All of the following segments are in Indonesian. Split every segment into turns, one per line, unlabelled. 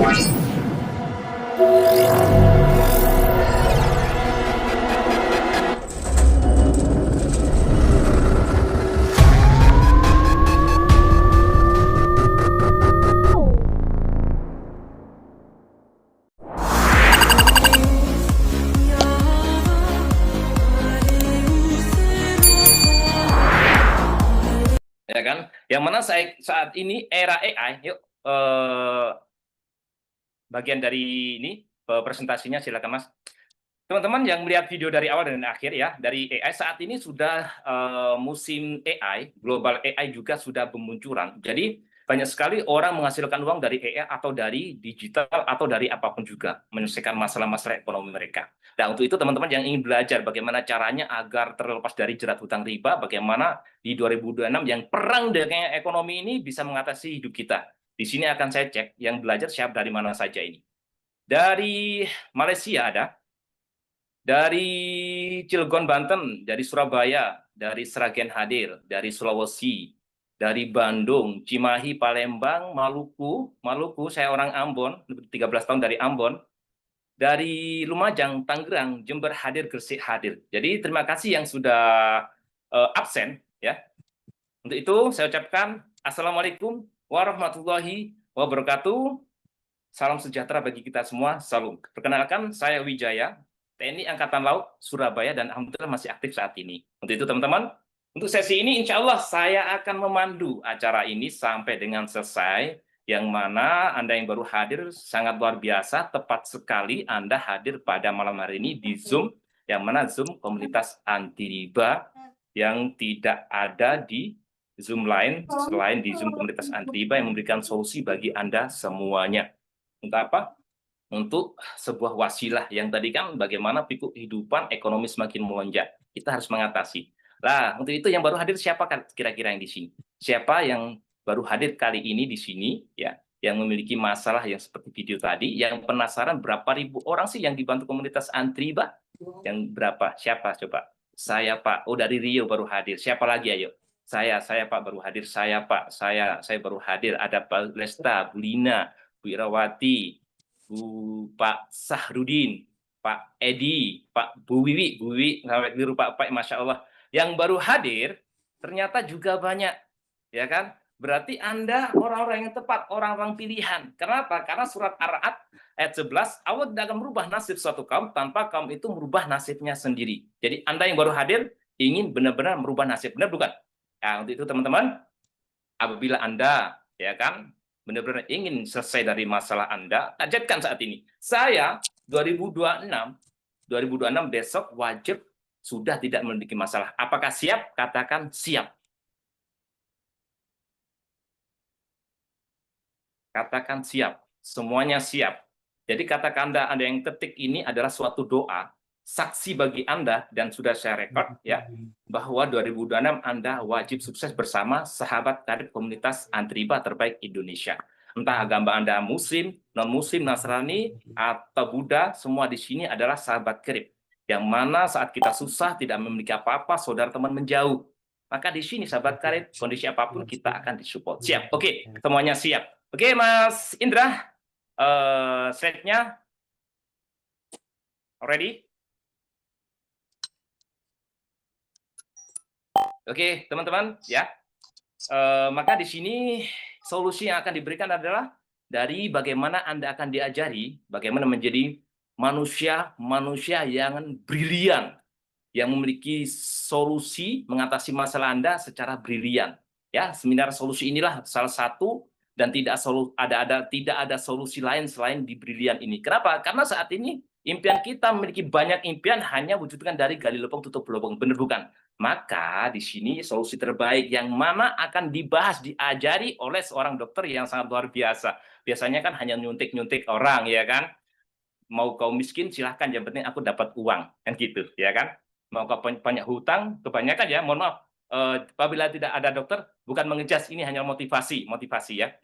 Ya kan? Yang mana saat ini era AI, yuk bagian dari ini presentasinya silakan Mas. Teman-teman yang melihat video dari awal dan akhir ya, dari AI saat ini sudah musim AI, global AI juga sudah bermunculan. Jadi banyak sekali orang menghasilkan uang dari AI atau dari digital atau dari apapun juga, menyelesaikan masalah-masalah ekonomi mereka. Nah, untuk itu teman-teman yang ingin belajar bagaimana caranya agar terlepas dari jerat hutang riba, bagaimana di 2026 yang perang dengan ekonomi ini bisa mengatasi hidup kita. Di sini akan saya cek yang belajar siapa dari mana saja ini. Dari Malaysia ada, dari Cilegon, Banten, dari Surabaya, dari Sragen hadir, dari Sulawesi, dari Bandung, Cimahi, Palembang, Maluku, saya orang Ambon, 13 tahun dari Ambon, dari Lumajang, Tangerang, Jember hadir, Gresik hadir. Jadi terima kasih yang sudah absen ya. Untuk itu saya ucapkan Assalamualaikum warahmatullahi wabarakatuh. Salam sejahtera bagi kita semua. Salam. Perkenalkan, saya Wijaya, TNI Angkatan Laut Surabaya, dan alhamdulillah masih aktif saat ini. Untuk itu teman-teman, untuk sesi ini insya Allah saya akan memandu acara ini sampai dengan selesai, yang mana Anda yang baru hadir sangat luar biasa, tepat sekali Anda hadir pada malam hari ini di Zoom, yang mana Zoom komunitas anti riba yang tidak ada di Zoom lain selain di Zoom komunitas anti riba yang memberikan solusi bagi Anda semuanya. Untuk apa? Untuk sebuah wasilah yang tadi kan bagaimana pikuk kehidupan ekonomi semakin melonjak. Kita harus mengatasi. Nah, untuk itu yang baru hadir siapa kan kira-kira yang di sini? Siapa yang baru hadir kali ini di sini ya, yang memiliki masalah yang seperti video tadi, yang penasaran berapa ribu orang sih yang dibantu komunitas antri, Pak? Yang berapa? Siapa coba? Saya, Pak. Oh, dari Rio baru hadir. Siapa lagi ayo? Saya Pak baru hadir. Saya Pak, saya baru hadir. Ada Pak Lesta, Bu Lina, Bu Irawati, Pak Sahrudin, Pak Edi, Bu Wiwi, sampai biru Pak, Masya Allah. Yang baru hadir ternyata juga banyak, ya kan? Berarti Anda orang-orang yang tepat, orang-orang pilihan. Kenapa? Karena surat Ar-Ra'd ayat 11, Allah tidak akan merubah nasib suatu kaum tanpa kaum itu merubah nasibnya sendiri. Jadi Anda yang baru hadir ingin benar-benar merubah nasib, benar bukan? Nah, untuk itu teman-teman, apabila Anda ya kan benar-benar ingin selesai dari masalah Anda, targetkan saat ini. Saya 2026 besok wajib sudah tidak memiliki masalah. Apakah siap? Katakan siap. Katakan siap. Semuanya siap. Jadi katakan Anda yang ketik ini adalah suatu doa, saksi bagi Anda, dan sudah saya rekod ya, bahwa 2026 Anda wajib sukses bersama sahabat karib komunitas antriba terbaik Indonesia. Entah agama Anda Muslim, non-Muslim, Nasrani, atau Buddha, semua di sini adalah sahabat karib. Yang mana saat kita susah, tidak memiliki apa-apa, saudara teman menjauh. Maka di sini sahabat karib, kondisi apapun kita akan disupport. Siap? Oke, semuanya siap. Oke, Mas Indra, slide-nya ready? Oke, teman-teman, ya. Maka di sini solusi yang akan diberikan adalah dari bagaimana Anda akan diajari bagaimana menjadi manusia yang brilian, yang memiliki solusi mengatasi masalah Anda secara brilian. Ya, seminar solusi inilah salah satu dan tidak ada solusi lain selain di brilian ini. Kenapa? Karena saat ini impian kita memiliki banyak impian hanya wujudkan dari gali lubang tutup lubang, benar bukan? Maka di sini solusi terbaik yang mana akan dibahas, diajari oleh seorang dokter yang sangat luar biasa. Biasanya kan hanya nyuntik-nyuntik orang, ya kan? Mau kau miskin silahkan, yang penting aku dapat uang, kan gitu, ya kan? Mau kau banyak hutang, kebanyakan ya, mohon maaf, apabila tidak ada dokter, bukan mengejas, ini hanya motivasi ya.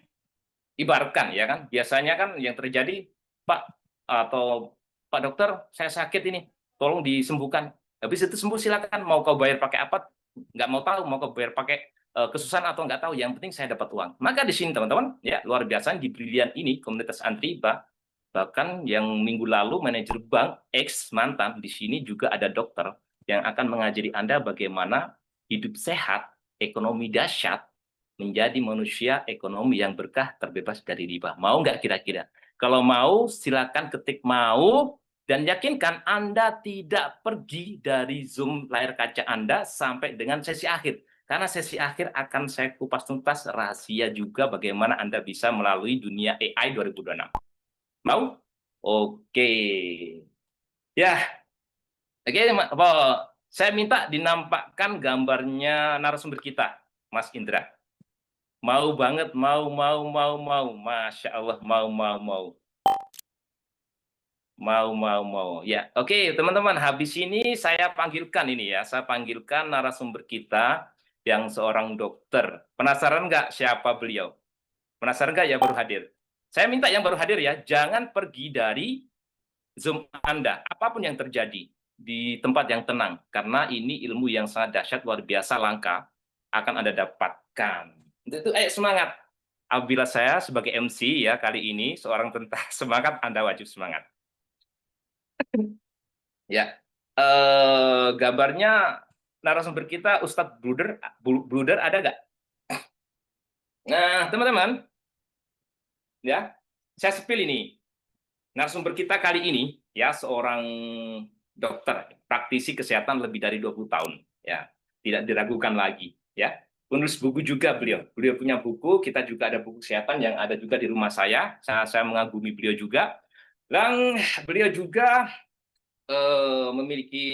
Ibaratkan ya kan, biasanya kan yang terjadi, Pak atau Pak dokter, saya sakit ini, tolong disembuhkan. Habis itu sembuh silakan, mau kau bayar pakai apa? Nggak mau tahu, mau kau bayar pakai kesusahan atau nggak tahu, yang penting saya dapat uang. Maka di sini teman-teman, ya luar biasa di Brilian ini, komunitas anti riba, bahkan yang minggu lalu manajer bank ex mantan di sini juga ada dokter yang akan mengajari Anda bagaimana hidup sehat, ekonomi dahsyat, menjadi manusia ekonomi yang berkah terbebas dari riba. Mau nggak kira-kira? Kalau mau, silakan ketik mau, dan yakinkan Anda tidak pergi dari Zoom layar kaca Anda sampai dengan sesi akhir. Karena sesi akhir akan saya kupas tuntas rahasia juga bagaimana Anda bisa melalui dunia AI 2026. Mau? Oke. Ya, oke, saya minta dinampakkan gambarnya narasumber kita, Mas Indra. Mau banget, mau. Masya Allah, mau. Mau. Ya, oke teman-teman, habis ini saya panggilkan ini ya, saya panggilkan narasumber kita yang seorang dokter. Penasaran nggak siapa beliau? Penasaran nggak ya baru hadir? Saya minta yang baru hadir ya, jangan pergi dari Zoom Anda, apapun yang terjadi di tempat yang tenang, karena ini ilmu yang sangat dahsyat, luar biasa, langka, akan Anda dapatkan. Itu, ayo semangat. Apabila saya sebagai MC ya kali ini seorang tentara semangat, Anda wajib semangat. Ya, gambarnya narasumber kita Ustadz Bruder ada nggak? Nah, teman-teman, ya, saya spill ini. Narasumber kita kali ini ya seorang dokter, praktisi kesehatan lebih dari 20 tahun, ya. Tidak diragukan lagi, ya. Penulis buku juga beliau. Beliau punya buku, kita juga ada buku kesehatan yang ada juga di rumah saya. Saya mengagumi beliau juga. Dan beliau juga memiliki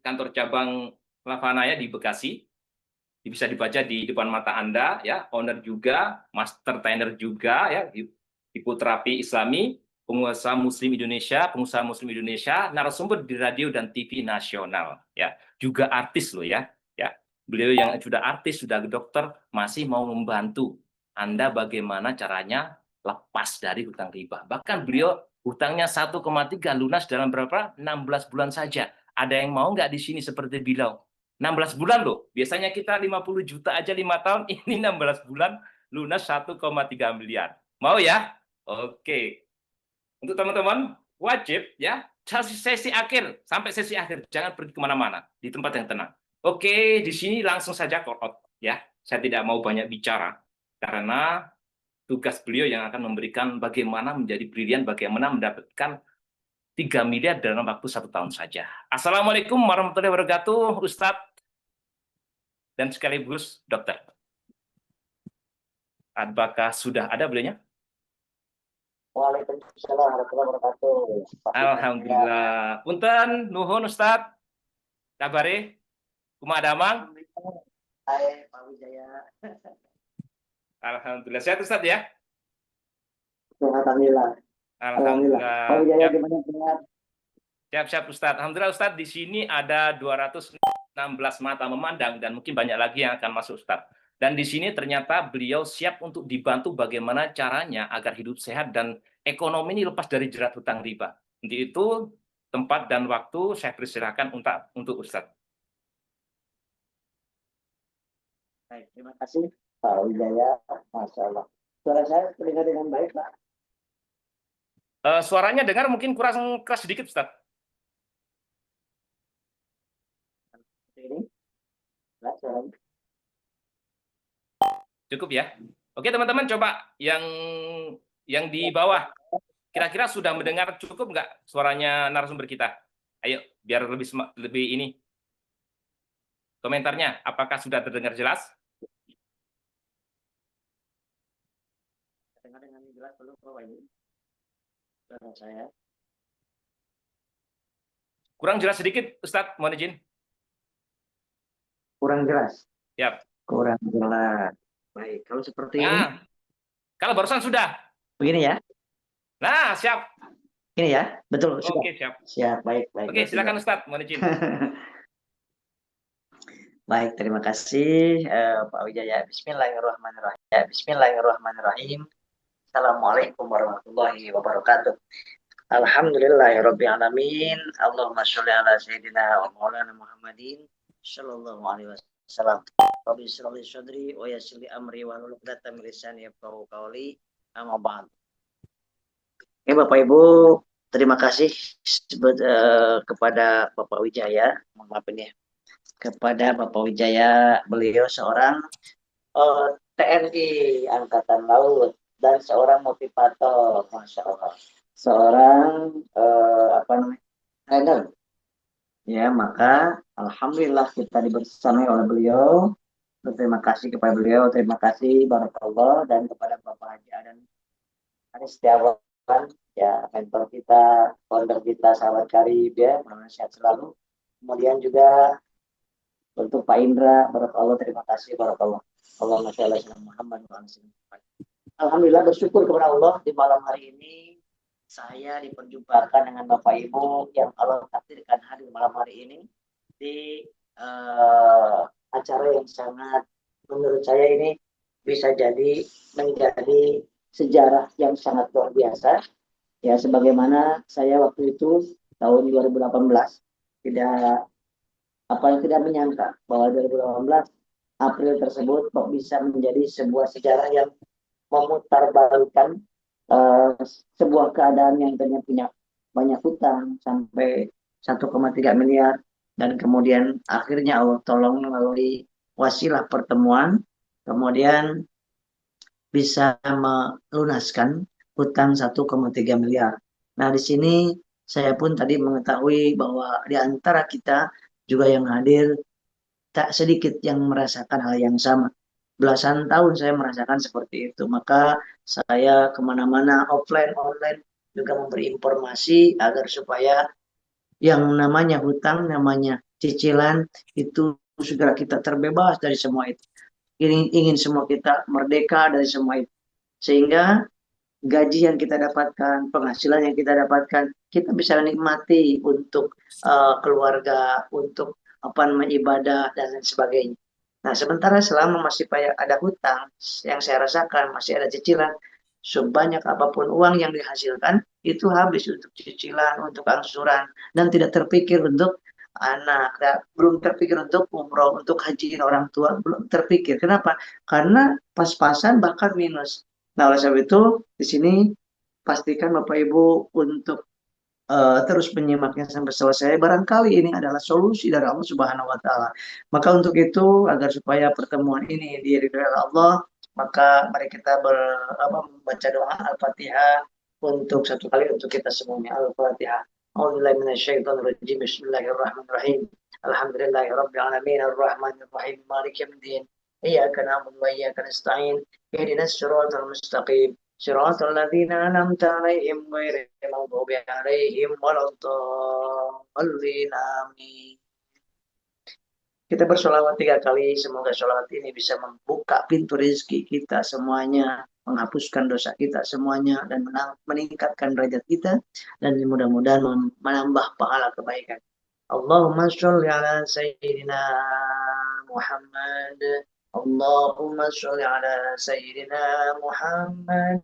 kantor cabang Lavanaya di Bekasi, bisa dibaca di depan mata Anda, ya. Owner juga, master trainer juga, ya, hipoterapi Islami, pengusaha Muslim Indonesia, narasumber di radio dan TV nasional, ya. Juga artis loh ya, ya. Beliau yang sudah artis, sudah dokter, masih mau membantu Anda bagaimana caranya lepas dari hutang riba. Bahkan beliau hutangnya 1,3 lunas dalam berapa? 16 bulan saja. Ada yang mau nggak di sini seperti beliau? 16 bulan loh. Biasanya kita 50 juta aja 5 tahun, ini 16 bulan lunas 1,3 miliar. Mau ya? Oke. Untuk teman-teman, wajib ya, sesi akhir, sampai sesi akhir. Jangan pergi kemana-mana, di tempat yang tenang. Oke, di sini langsung saja call out ya. Saya tidak mau banyak bicara, karena tugas beliau yang akan memberikan bagaimana menjadi brilian, bagaimana mendapatkan 3 miliar dalam waktu 1 tahun saja. Assalamualaikum warahmatullahi wabarakatuh, Ustadz dan sekaligus dokter. Apakah sudah ada beliaunya?
Waalaikumsalam warahmatullahi wabarakatuh.
Alhamdulillah. Punten, nuhun Ustadz. Kabare, kumaha damang?
Hai Pak Wijaya.
Alhamdulillah. Sehat Ustadz ya?
Alhamdulillah.
Alhamdulillah.
Pak Wijaya gimana sehat?
Siap Ustadz. Alhamdulillah Ustadz, di sini ada 216 mata memandang dan mungkin banyak lagi yang akan masuk Ustadz. Dan di sini ternyata beliau siap untuk dibantu bagaimana caranya agar hidup sehat dan ekonomi ini lepas dari jerat hutang riba. Untuk itu, tempat dan waktu saya persilahkan untuk Ustadz.
Baik, terima kasih Pak Wijaya. Masya Allah. Suara saya terdengar dengan baik, Pak.
Suaranya dengar mungkin kurang keras sedikit, Ustadz.
Ini, nah, suaranya.
Cukup ya. Oke teman-teman, coba yang di bawah kira-kira sudah mendengar cukup nggak suaranya narasumber kita? Ayo biar lebih ini komentarnya, apakah sudah terdengar jelas?
Dengar dengan jelas belum Pak ini? Suara saya.
Kurang jelas sedikit, Ustadz, mohon izin.
Kurang jelas.
Yap.
Kurang jelas. Baik, kalau seperti ini.
Kalau barusan sudah.
Begini ya.
Nah, siap.
Ini ya, betul. Sudah.
Oke, siap.
Siap, baik.
Oke, silakan Ustadz, mohon izin.
Baik, terima kasih Pak Wijaya. Bismillahirrahmanirrahim. Bismillahirrahmanirrahim. Assalamualaikum warahmatullahi wabarakatuh. Alhamdulillahirabbil alamin. Allahumma sholli ala sayyidina wa maulana Muhammadin sallallahu alaihi wasallam. Salam. Rabbi shrah li sadri wa yassir li amri wahlul 'uqdatam min lisani yafqahu qawli. Amma ba'd. Bapak Ibu, terima kasih kepada Bapak Wijaya, maaf ini, kepada Bapak Wijaya, beliau seorang TNI Angkatan Laut dan seorang motivator, Masya Allah, seorang trainer. Ya, maka alhamdulillah kita dibersamai oleh beliau. Terima kasih kepada beliau, terima kasih barakallah, dan kepada Bapak Haji dan Haji Setiawan, ya, mentor kita, founder kita, sahabat karib, ya, mudah-mudahan sehat selalu. Kemudian juga untuk Pak Indra, barakallah, terima kasih barakallah. Allahumma sholli ala Muhammad wa ala ali Muhammad. Alhamdulillah, bersyukur kepada Allah di malam hari ini saya diperjumpakan dengan Bapak Ibu yang Allah takdirkan hadir malam hari ini di acara yang sangat, menurut saya ini bisa jadi menjadi sejarah yang sangat luar biasa. Ya, sebagaimana saya waktu itu tahun 2018 tidak menyangka bahwa 2018 April tersebut kok bisa menjadi sebuah sejarah yang memutarbalikkan sebuah keadaan yang tadinya punya banyak hutang sampai 1,3 miliar, dan kemudian akhirnya Allah tolong melalui wasilah pertemuan kemudian bisa melunaskan hutang 1,3 miliar. Nah, di sini saya pun tadi mengetahui bahwa di antara kita juga yang hadir tak sedikit yang merasakan hal yang sama. Belasan tahun saya merasakan seperti itu. Maka saya kemana-mana, offline, online, juga memberi informasi agar supaya yang namanya hutang, namanya cicilan, itu segera kita terbebas dari semua itu. Ingin semua kita merdeka dari semua itu. Sehingga gaji yang kita dapatkan, penghasilan yang kita dapatkan, kita bisa nikmati untuk keluarga, untuk ibadah dan lain sebagainya. Nah, sementara selama masih ada hutang yang saya rasakan, masih ada cicilan, sebanyak apapun uang yang dihasilkan itu habis untuk cicilan, untuk angsuran, dan tidak terpikir untuk anak, belum terpikir untuk umroh, untuk hajiin orang tua, belum terpikir. Kenapa? Karena pas-pasan bahkan minus. Nah, oleh sebab itu di sini pastikan Bapak Ibu untuk terus menyimaknya sampai selesai. Barangkali ini adalah solusi dari Allah Subhanahu wa taala. Maka untuk itu, agar supaya pertemuan ini diridhoi oleh Allah, maka mari kita membaca doa Al-Fatihah untuk satu kali untuk kita semuanya. Al-Fatihah. A'udzubillahi minasyaitonirrajim. Bismillahirrahmanirrahim. Alhamdulillahirabbil alamin arrahmanir rahim maliki yaumiddin. Iyyaka na'budu wa iyyaka nasta'in. Ihdinas siratal mustaqim. Siratal ladzina an'amta 'alaihim ghairil maghdubi 'alaihim waladdallin. Amin. Kita bersolawat 3 kali, semoga solawat ini bisa membuka pintu rezeki kita semuanya, menghapuskan dosa kita semuanya, dan meningkatkan derajat kita, dan mudah-mudahan menambah pahala kebaikan. Allahumma sholli ala sayyidina Muhammad. Allahumma sholli ala sayyidina Muhammad.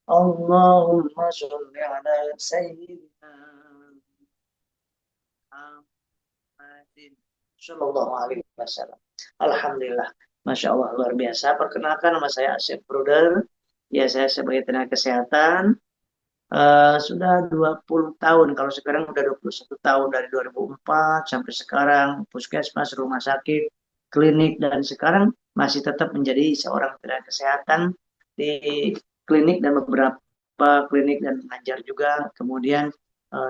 Allahumma sholli ala sayyidina Muhammadin sallallahu alaihi wasallam. Alhamdulillah, Masya Allah, luar biasa. Perkenalkan, nama saya Asep Bruder. Ya, saya sebagai tenaga kesehatan. Sudah 20 tahun, kalau sekarang udah 21 tahun, dari 2004 sampai sekarang, puskesmas, rumah sakit, klinik, dan sekarang masih tetap menjadi seorang tenaga kesehatan di klinik dan beberapa klinik, dan mengajar juga, kemudian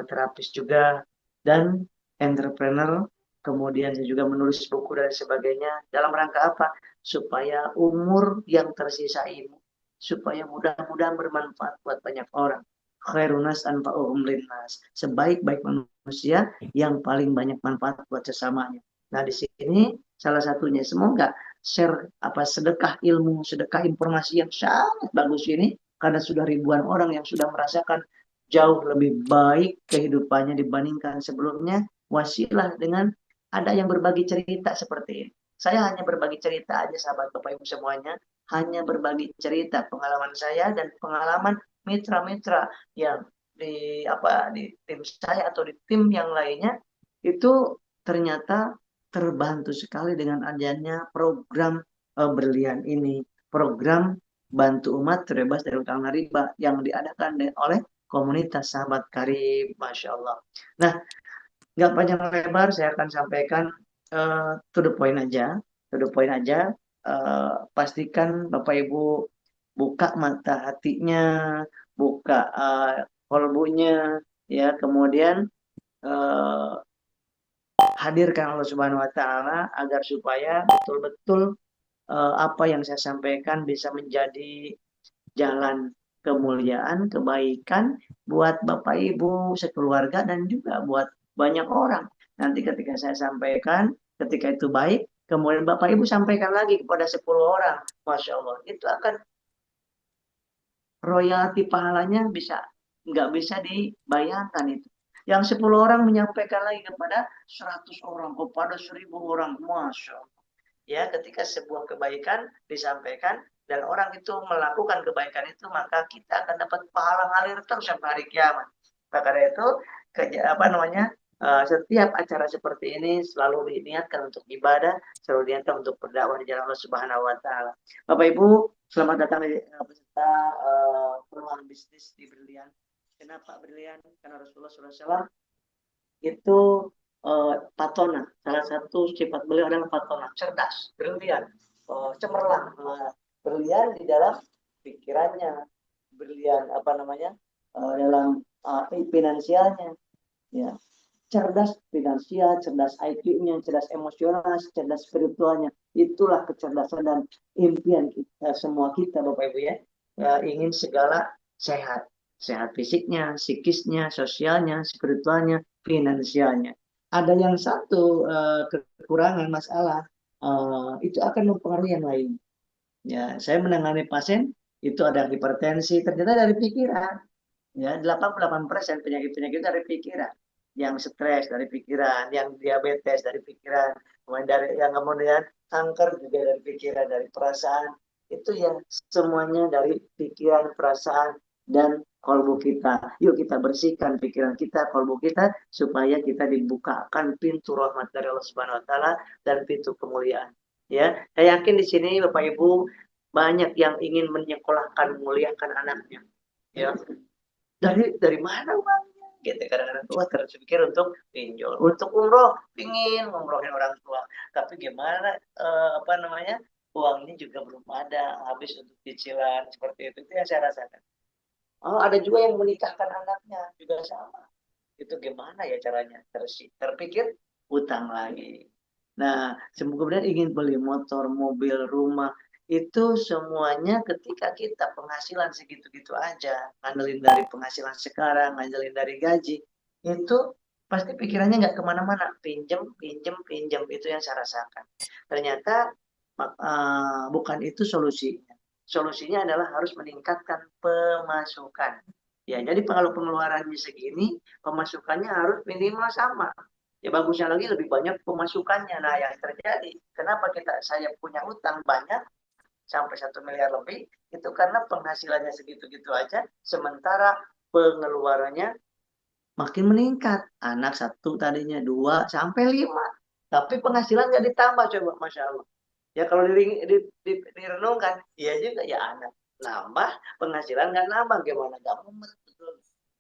terapis juga, dan entrepreneur. Kemudian saya juga menulis buku dan sebagainya. Dalam rangka apa? Supaya umur yang tersisa ini, supaya mudah-mudahan bermanfaat buat banyak orang. Khairunas anfa'uhum linnas. Sebaik-baik manusia yang paling banyak manfaat buat sesamanya. Nah, di sini salah satunya, semoga share sedekah ilmu, sedekah informasi yang sangat bagus ini, karena sudah ribuan orang yang sudah merasakan jauh lebih baik kehidupannya dibandingkan sebelumnya, wasilah dengan ada yang berbagi cerita seperti ini. Saya hanya berbagi cerita aja, sahabat Bapak Ibu semuanya, hanya berbagi cerita pengalaman saya dan pengalaman mitra-mitra yang di tim saya atau di tim yang lainnya, itu ternyata terbantu sekali dengan adanya program Berlian ini, program Bantu Umat Terbebas dari Utang dan Riba yang diadakan oleh komunitas sahabat karib, Masya Allah. Nah, nggak panjang lebar, saya akan sampaikan to the point aja, to the point aja. Pastikan Bapak Ibu buka mata hatinya, buka kolbunya, ya, kemudian eh, hadirkan Allah Subhanahu Wa Taala agar supaya betul-betul apa yang saya sampaikan bisa menjadi jalan kemuliaan, kebaikan buat Bapak Ibu sekeluarga dan juga buat banyak orang. Nanti ketika saya sampaikan, ketika itu baik, kemudian Bapak Ibu sampaikan lagi kepada 10 orang. Masya Allah, itu akan royalti pahalanya nggak bisa dibayangkan itu. Yang 10 orang menyampaikan lagi kepada 100 orang, kepada 1000 orang. Masya Allah. Ya, ketika sebuah kebaikan disampaikan dan orang itu melakukan kebaikan itu, maka kita akan dapat pahala ngalir terus sampai hari kiamat. Maka dari itu setiap acara seperti ini selalu diniatkan untuk ibadah, selalu diniatkan untuk berdakwah di jalan Allah Subhanahu Wa Taala. Bapak Ibu, selamat datang di peserta peluang bisnis di Berlian. Kenapa Berlian? Karena Rasulullah SAW itu patona. Salah satu sifat beliau adalah patona, cerdas, brilian, cemerlang, brilian di dalam pikirannya, brilian dalam finansialnya, ya, cerdas finansial, cerdas IQ-nya, cerdas emosional, cerdas spiritualnya. Itulah kecerdasan dan impian kita, semua kita, Bapak Ibu, ya, ingin segala sehat. Sehat fisiknya, psikisnya, sosialnya, spiritualnya, finansialnya. Ada yang satu kekurangan masalah, itu akan mempengaruhi yang lain. Ya, saya menangani pasien itu ada hipertensi, ternyata dari pikiran. Ya, 88% penyakit-penyakit dari pikiran. Yang stres dari pikiran, yang diabetes dari pikiran, kemudian kanker juga dari pikiran, dari perasaan. Itu yang semuanya dari pikiran, perasaan, dan kolbu kita. Yuk kita bersihkan pikiran kita, kolbu kita, supaya kita dibukakan pintu rahmat dari Allah Subhanahu Wa Taala dan pintu kemuliaan. Ya, saya yakin di sini Bapak Ibu banyak yang ingin menyekolahkan, memuliakan anaknya. Ya, dari mana uangnya? Gitu, kadang-kadang tua terpikir untuk pinjol, untuk umroh, pingin ngumrohin orang tua, tapi gimana uangnya juga belum ada, habis untuk cicilan seperti itu yang saya rasakan. Oh, ada juga yang menikahkan anaknya juga sama. Itu gimana ya caranya? Terpikir utang lagi. Nah, kemudian ingin beli motor, mobil, rumah, itu semuanya ketika kita penghasilan segitu-gitu aja, ngandelin dari penghasilan sekarang, ngandelin dari gaji, itu pasti pikirannya nggak kemana-mana, pinjem, pinjem, pinjem, itu yang saya rasakan. Ternyata bukan itu solusinya. Solusinya adalah harus meningkatkan pemasukan. Ya, jadi kalau pengeluarannya segini, pemasukannya harus minimal sama. Ya, bagusnya lagi lebih banyak pemasukannya. Nah, yang terjadi, kenapa saya punya utang banyak sampai 1 miliar lebih, itu karena penghasilannya segitu-gitu aja, sementara pengeluarannya makin meningkat. Anak 1 tadinya 2 sampai 5, tapi penghasilan nggak ditambah, coba, Masya Allah. Ya kalau direnungkan, iya juga ya, anak nambah, penghasilan nggak nambah, gimana, nggak mumet.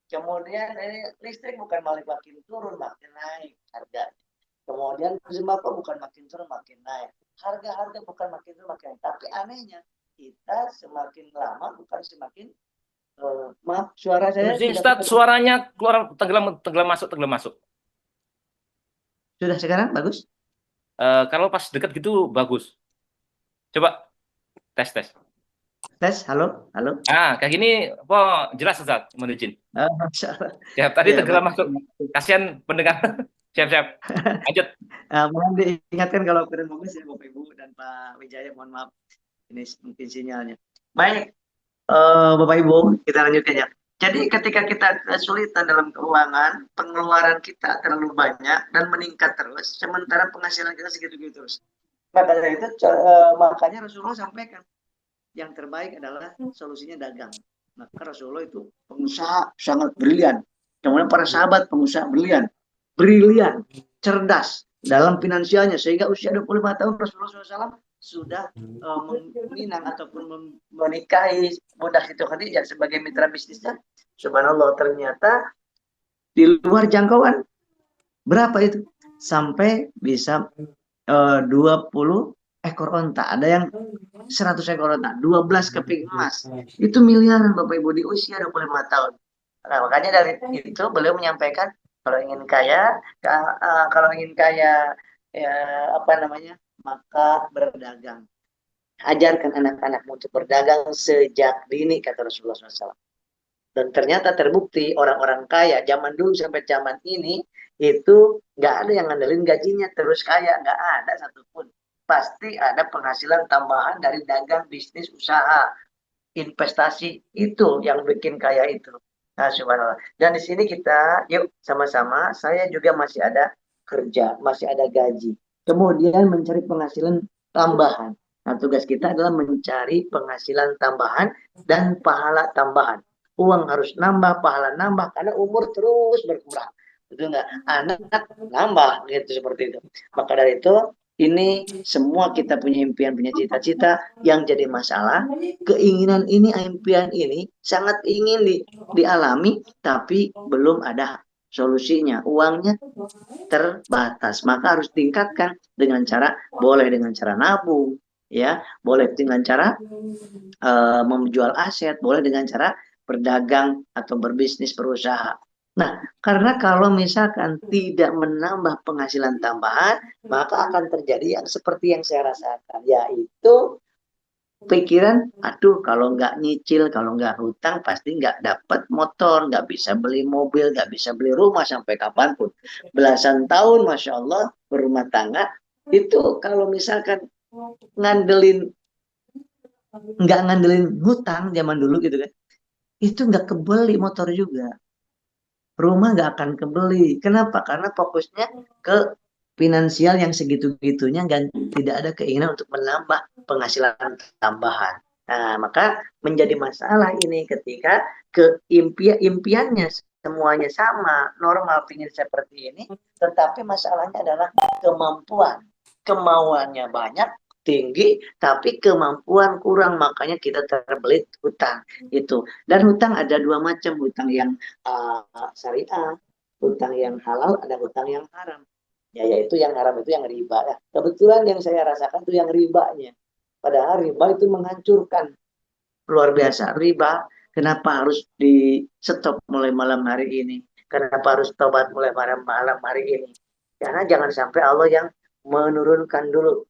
Kemudian listrik bukan malah makin turun, makin naik harga. Kemudian sembako bukan makin turun, makin naik. Harga-harga bukan makin turun, makin naik. Tapi anehnya, kita semakin lama bukan semakin maaf, suara saya
Ustaz, suaranya keluar, tenggelam masuk.
Sudah sekarang bagus?
Kalau pas dekat gitu bagus. Coba tes.
Tes, halo, halo.
Kayak gini, jelas Ustaz, mohon izin.
Masya Allah.
Ya, tadi
Ya,
tenggelam masuk. Kasihan pendengar. Siap. Lanjut.
Mohon diingatkan kalau kurang bagus ya Bapak Ibu dan Pak Wijaya, mohon maaf. Ini mungkin sinyalnya. Baik, Bapak Ibu, kita lanjutkan ya. Jadi ketika kita kesulitan dalam keuangan, pengeluaran kita terlalu banyak dan meningkat terus, sementara penghasilan kita segitu-gitu terus. Makanya Rasulullah sampaikan, yang terbaik adalah solusinya dagang. Maka Rasulullah itu pengusaha sangat brilian. Kemudian para sahabat pengusaha brilian, cerdas, dalam finansialnya, sehingga usia 25 tahun Rasulullah SAW sudah meminang ataupun menikahi Bunda Siti Khadijah sebagai mitra bisnisnya. Subhanallah, ternyata di luar jangkauan. Berapa itu? Sampai bisa 20 ekor onta. Ada yang 100 ekor onta, 12 keping emas. Itu miliaran Bapak Ibu di usia 25 tahun. Nah, makanya dari itu beliau menyampaikan kalau ingin kaya ya, apa namanya? Maka berdagang. Ajarkan anak-anakmu untuk berdagang sejak dini, kata Rasulullah SAW. Dan ternyata terbukti orang-orang kaya zaman dulu sampai zaman ini itu nggak ada yang ngandelin gajinya terus kaya, nggak ada satupun. Pasti ada penghasilan tambahan dari dagang, bisnis, usaha, investasi, itu yang bikin kaya itu. Nah, subhanallah. Dan di sini kita, yuk sama-sama, saya juga masih ada kerja, masih ada gaji. Kemudian mencari penghasilan tambahan. Nah, tugas kita adalah mencari penghasilan tambahan dan pahala tambahan. Uang harus nambah, pahala nambah, karena umur terus berkurang. Betul nggak? Anak nambah, gitu seperti itu. Maka dari itu, ini semua kita punya impian, punya cita-cita. Yang jadi masalah, keinginan ini, impian ini sangat ingin dialami, tapi belum ada solusinya. Uangnya terbatas, maka harus tingkatkan dengan cara, boleh dengan cara nabung, ya, boleh dengan cara menjual aset, boleh dengan cara berdagang atau berbisnis, berusaha. Nah, karena kalau misalkan tidak menambah penghasilan tambahan, maka akan terjadi yang seperti yang saya rasakan, yaitu pikiran, aduh kalau nggak nyicil, kalau nggak hutang, pasti nggak dapat motor, nggak bisa beli mobil, nggak bisa beli rumah sampai kapanpun. Belasan tahun, Masya Allah, berumah tangga, itu kalau misalkan ngandelin, nggak ngandelin hutang zaman dulu gitu kan, itu nggak kebeli motor juga. Rumah nggak akan kebeli. Kenapa? Karena fokusnya ke finansial yang segitu-gitunya, dan tidak ada keinginan untuk menambah penghasilan tambahan. Nah, maka menjadi masalah ini ketika impiannya semuanya sama, normal, ingin seperti ini, tetapi masalahnya adalah kemampuan. Kemauannya banyak, tinggi, tapi kemampuan kurang, makanya kita terbelit hutang itu. Dan hutang ada dua macam, hutang yang syariah, hutang yang halal, ada hutang yang haram. Ya, yaitu yang haram itu yang riba. Ya. Kebetulan yang saya rasakan itu yang ribanya. Padahal riba itu menghancurkan. Luar biasa. Riba, kenapa harus di stop mulai malam hari ini? Kenapa harus tobat mulai malam hari ini? Karena jangan sampai Allah yang menurunkan dulu,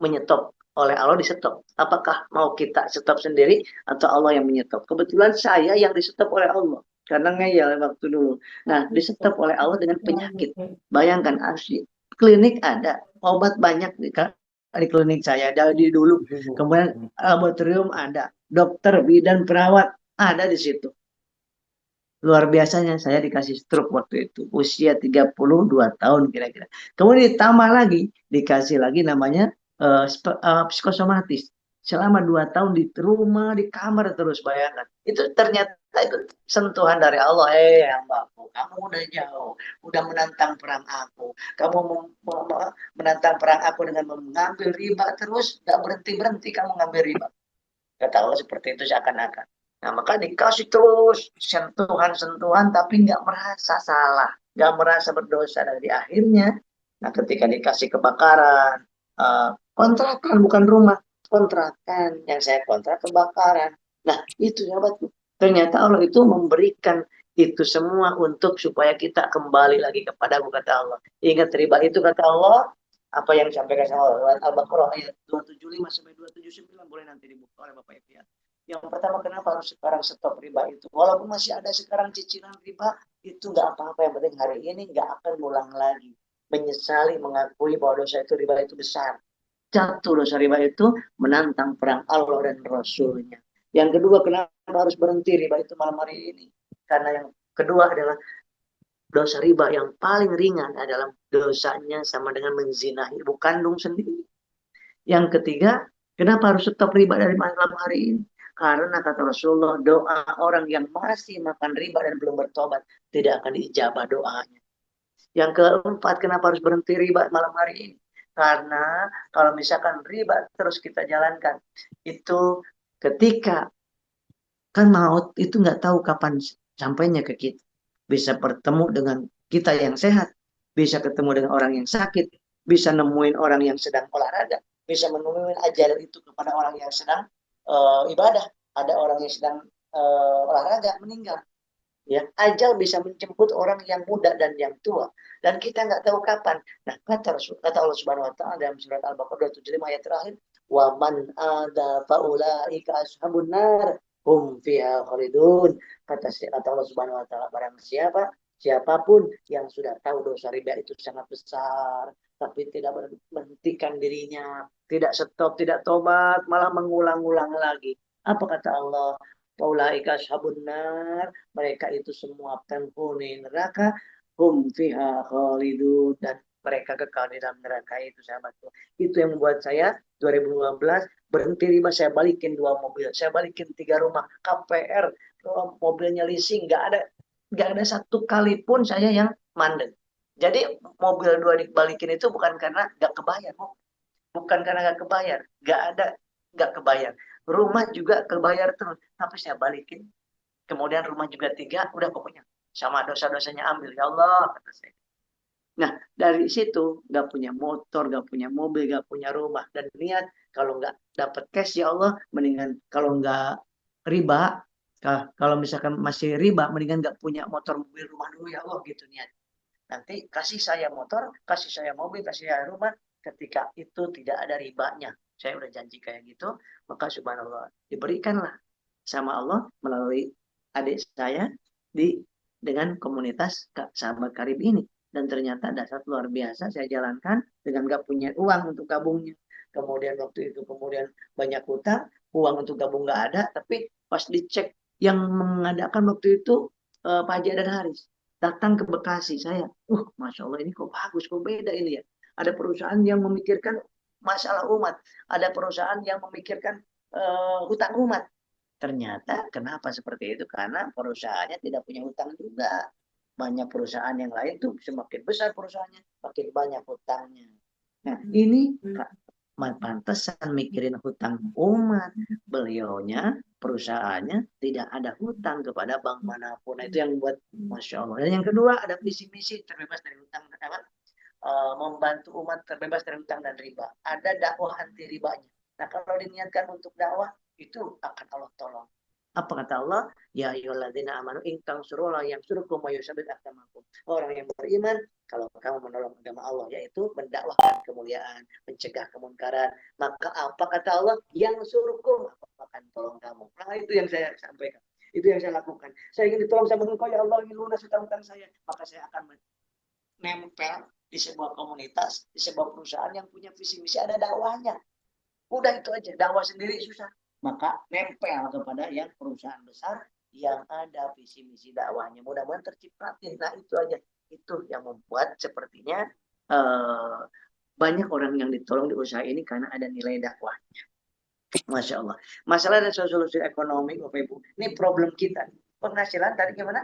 menyetop. Oleh Allah di stop. Apakah mau kita stop sendiri atau Allah yang menyetop? Kebetulan saya yang di stop oleh Allah. Karena ngeyel waktu dulu. Nah, di stop oleh Allah dengan penyakit. Bayangkan, asli. Klinik ada, obat banyak di klinik saya dari dulu. Kemudian laboratorium ada, dokter, bidan, perawat ada di situ. Luar biasanya saya dikasih stroke waktu itu, usia 32 tahun kira-kira. Kemudian ditambah lagi, dikasih lagi namanya psikosomatis. Selama 2 tahun di rumah, di kamar terus, bayangkan. Itu ternyata itu sentuhan dari Allah. Hambaku, kamu udah jauh, udah menantang perang aku. Kamu menantang perang aku dengan mengambil riba terus, gak berhenti-berhenti kamu ngambil riba. Kata Allah seperti itu seakan-akan. Nah, maka dikasih terus sentuhan-sentuhan, tapi nggak merasa salah, nggak merasa berdosa. Dan di akhirnya, nah ketika dikasih kebakaran, kontrakan bukan rumah, kontrakan yang saya kontrak kebakaran. Nah, itu sahabatku. Ternyata Allah itu memberikan itu semua untuk supaya kita kembali lagi kepada kata Allah. Ingat riba itu kata Allah, apa yang disampaikan sama Allah, Al-Baqarah ayat 275 sampai 279, boleh nanti dibuka oleh Bapak Ibu ya. Yang pertama, kenapa harus sekarang stop riba itu? Walaupun masih ada sekarang cicilan riba, itu nggak apa-apa. Yang penting hari ini nggak akan ulang lagi. Menyesali, mengakui bahwa dosa itu, riba itu besar. Jatuh dosa riba itu menantang perang Allah dan Rasulnya. Yang kedua, kenapa harus berhenti riba itu malam hari ini? Karena yang kedua adalah dosa riba yang paling ringan adalah dosanya sama dengan menzinahi ibu kandung sendiri. Yang ketiga, kenapa harus stop riba dari malam hari ini? Karena kata Rasulullah, doa orang yang masih makan riba dan belum bertobat tidak akan diijabah doanya. Yang keempat, kenapa harus berhenti riba malam hari ini? Karena kalau misalkan riba terus kita jalankan, itu ketika kan maut itu nggak tahu kapan sampainya ke kita. Bisa bertemu dengan kita yang sehat, bisa ketemu dengan orang yang sakit, bisa nemuin orang yang sedang olahraga, bisa menemuin ajal itu kepada orang yang sedang ibadah. Ada orang yang sedang olahraga meninggal. Ya, ajal bisa menjemput orang yang muda dan yang tua, dan kita nggak tahu kapan. Nah, kata Allah Subhanahu Wa Taala dalam surat Al-Baqarah 275 ayat terakhir, wa man ada faulaika ashabun nar hum fiha khalidun. Kata Allah Subhanahu Wa Taala, barang siapapun yang sudah tahu dosa riba itu sangat besar, tapi tidak menghentikan dirinya, tidak stop, tidak tobat, malah mengulang-ulang lagi. Apa kata Allah? Faulaika ashabun nar, mereka itu semua penghuni neraka, hum fiha khalidun, dan mereka kekal di dalam neraka itu, sahabatku. Itu yang membuat saya 2015 berhenti riba. Saya balikin 2 mobil, saya balikin 3 rumah, KPR, mobilnya leasing, nggak ada satu kali pun saya yang mandek. Jadi mobil 2 dibalikin itu bukan karena nggak kebayar, bukan karena nggak kebayar, nggak kebayar. Rumah juga kebayar terus, tapi saya balikin. Kemudian rumah juga 3, udah pokoknya sama dosa-dosanya ambil, ya Allah, kata saya. Nah, dari situ nggak punya motor, nggak punya mobil, nggak punya rumah, dan niat kalau nggak dapat cash, ya Allah, mendingan kalau nggak riba, kalau misalkan masih riba, mendingan nggak punya motor, mobil, rumah dulu, ya Allah, gitu niat. Nanti kasih saya motor, kasih saya mobil, kasih saya rumah, ketika itu tidak ada ribanya. Saya udah janji kayak gitu, maka subhanallah, diberikanlah sama Allah melalui adik saya di dengan komunitas sahabat karib ini. Dan ternyata dasar luar biasa saya jalankan dengan gak punya uang untuk gabungnya. Kemudian waktu itu banyak hutang, uang untuk gabung gak ada, tapi pas dicek yang mengadakan waktu itu Pak Haji dan Haris datang ke Bekasi, saya, Masya Allah, ini kok bagus, kok beda ini ya. Ada perusahaan yang memikirkan masalah umat, ada perusahaan yang memikirkan hutang umat. Ternyata kenapa seperti itu? Karena perusahaannya tidak punya hutang juga. Banyak perusahaan yang lain tuh semakin besar perusahaannya, makin banyak hutangnya. Nah, ini pantesan mikirin hutang umat. Beliaunya, perusahaannya tidak ada hutang kepada bank manapun. Nah, itu yang buat Masya Allah. Dan yang kedua, ada visi misi terbebas dari hutang, membantu umat terbebas dari hutang dan riba. Ada dakwah anti ribanya. Nah, kalau diniatkan untuk dakwah, itu akan Allah tolong. Apa kata Allah? Ya ayyuhalladzina amanu in tansurullaha yansurkum wa yusabbit aqdamakum. Orang yang beriman, kalau kamu menolong agama Allah, yaitu mendakwahkan kemuliaan, mencegah kemungkaran, maka apa kata Allah? Yansurkum, akan tolong kamu. Nah, itu yang saya sampaikan. Itu yang saya lakukan. Saya ingin ditolong sama Engkau, ya Allah, ingin lunas hutang-hutang saya. Maka saya akan nempel di sebuah komunitas, di sebuah perusahaan yang punya visi misi, ada dakwahnya. Udah itu aja, dakwah sendiri susah. Maka nempel kepada yang perusahaan besar yang ada visi misi dakwahnya. Mudah-mudahan tercipratin. Nah, itu aja. Itu yang membuat sepertinya banyak orang yang ditolong di usaha ini karena ada nilai dakwahnya. Masya Allah. Masalah dan solusi ekonomi, Bapak Ibu. Ini problem kita. Penghasilan tadi gimana?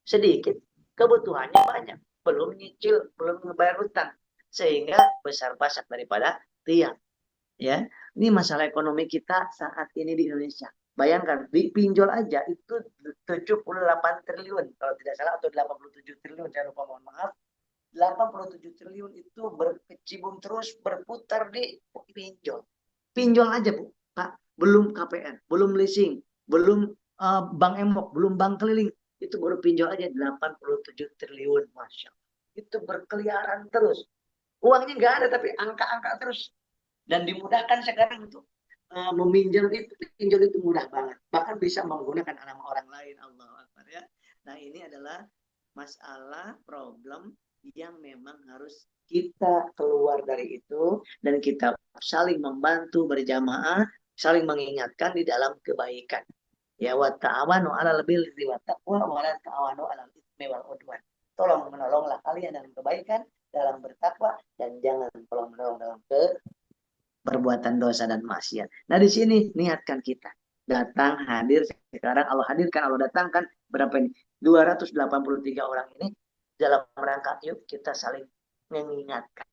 Sedikit. Kebutuhannya banyak. Belum nyicil, belum ngebayar hutang. Sehingga besar pasak daripada tiang. Ya, ini masalah ekonomi kita saat ini di Indonesia. Bayangkan, di pinjol aja itu 78 triliun kalau tidak salah, atau 87 triliun, saya lupa, mohon maaf. 87 triliun itu berkecimpung terus berputar di pinjol. Pinjol aja, Bu, Pak. Belum KPR, belum leasing, belum bank emok, belum bank keliling. Itu baru pinjol aja 87 triliun, Masya Allah. Itu berkeliaran terus. Uangnya nggak ada, tapi angka-angka terus. Dan dimudahkan sekarang untuk meminjam itu, pinjol itu mudah banget. Bahkan bisa menggunakan nama orang lain. Allah Akbar, ya. Nah, ini adalah masalah problem yang memang harus kita keluar dari itu, dan kita saling membantu berjamaah, saling mengingatkan di dalam kebaikan. Ya, wa ta'awanu 'alal birri wat taqwa wa la ta'awanu 'alal itsmi wal 'udwan. Tolong menolonglah kalian dalam kebaikan, dalam bertakwa, dan jangan tolong menolong dalam perbuatan dosa dan maksiat. Nah, di sini niatkan kita datang, hadir sekarang, Allah hadirkan, Allah datangkan berapa ini? 283 orang ini dalam rangka yuk kita saling mengingatkan.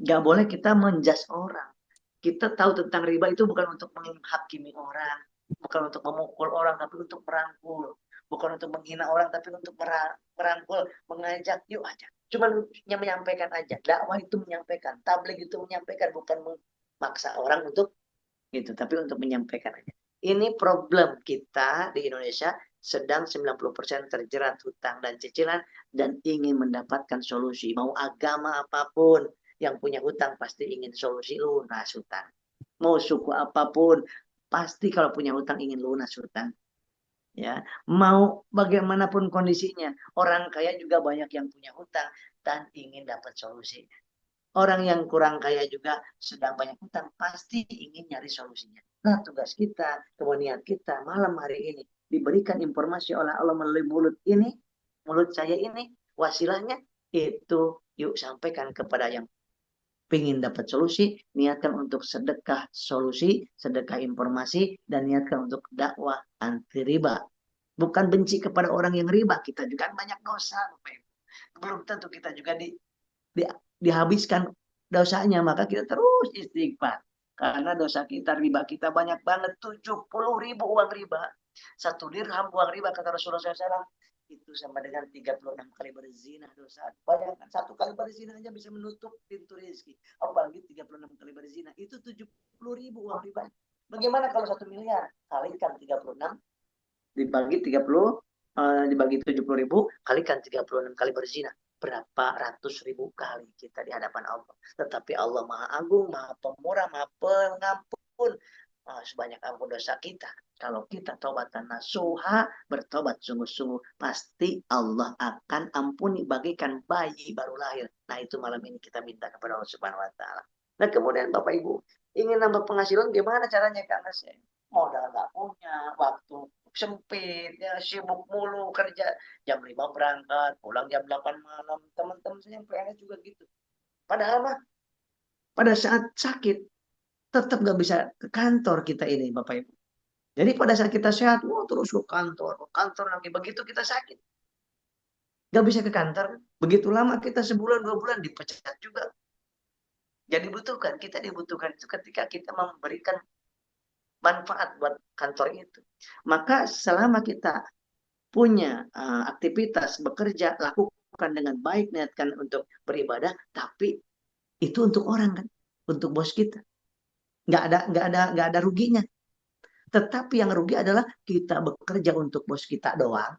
Nggak boleh kita menjudge orang. Kita tahu tentang riba itu bukan untuk menghakimi orang, bukan untuk memukul orang, tapi untuk merangkul. Bukan untuk menghina orang, tapi untuk merangkul, mengajak, yuk aja. Cuman menyampaikan aja. Dakwah itu menyampaikan, tabligh itu menyampaikan, bukan memaksa orang untuk gitu, tapi untuk menyampaikan aja. Ini problem kita di Indonesia, sedang 90% terjerat hutang dan cicilan dan ingin mendapatkan solusi. Mau agama apapun, yang punya hutang pasti ingin solusi lunas hutang. Mau suku apapun, pasti kalau punya hutang ingin lunas hutang. Ya, mau bagaimanapun kondisinya, orang kaya juga banyak yang punya hutang dan ingin dapat solusi. Orang yang kurang kaya juga sedang banyak hutang, pasti ingin nyari solusinya. Nah, tugas kita, kemudian kita malam hari ini diberikan informasi oleh Allah melalui mulut saya ini, wasilahnya itu yuk sampaikan kepada yang ingin dapat solusi, niatkan untuk sedekah solusi, sedekah informasi, dan niatkan untuk dakwah anti riba. Bukan benci kepada orang yang riba, kita juga banyak dosa. Belum tentu kita juga di, dihabiskan dosanya, maka kita terus istighfar. Karena dosa kita, riba kita banyak banget, 70.000 uang riba. 1 dirham uang riba, kata Rasulullah SAW, itu sama dengan 36 kali berzina dosa. Bayangkan, 1 kali berzina aja bisa menutup pintu rezeki. Apalagi 36 kali berzina, itu 70.000 uang riba. Bagaimana kalau 1 miliar? Kalikan 36, dibagi 30, dibagi 70.000, kalikan 36 kali berzina. Berapa ratus ribu kali kita di hadapan Allah. Tetapi Allah Maha Agung, Maha Pemurah, Maha Pengampun. Sebanyak ampun dosa kita. Kalau kita taubatan nasuha, bertobat sungguh-sungguh, pasti Allah akan ampuni bagikan bayi baru lahir. Nah, itu malam ini kita minta kepada Allah Subhanahu wa taala. Nah, kemudian Bapak Ibu, ingin nambah penghasilan gimana caranya, Kak Nasir? Modal nggak punya, waktu sempit, ya sibuk mulu kerja, jam 5 berangkat, pulang jam 8 malam. Teman-teman saya yang PNS juga gitu. Padahal mah pada saat sakit tetap nggak bisa ke kantor kita ini, Bapak Ibu. Jadi pada saat kita sehat, wah terus ke kantor lagi. Begitu kita sakit, nggak bisa ke kantor. Begitu lama kita sebulan 2 bulan dipecat juga. Jadi kita dibutuhkan itu ketika kita memberikan manfaat buat kantor itu. Maka selama kita punya aktivitas bekerja, lakukan dengan baik, niatkan untuk beribadah, tapi itu untuk orang kan, untuk bos kita. Nggak ada ruginya. Tetapi yang rugi adalah kita bekerja untuk bos kita doang,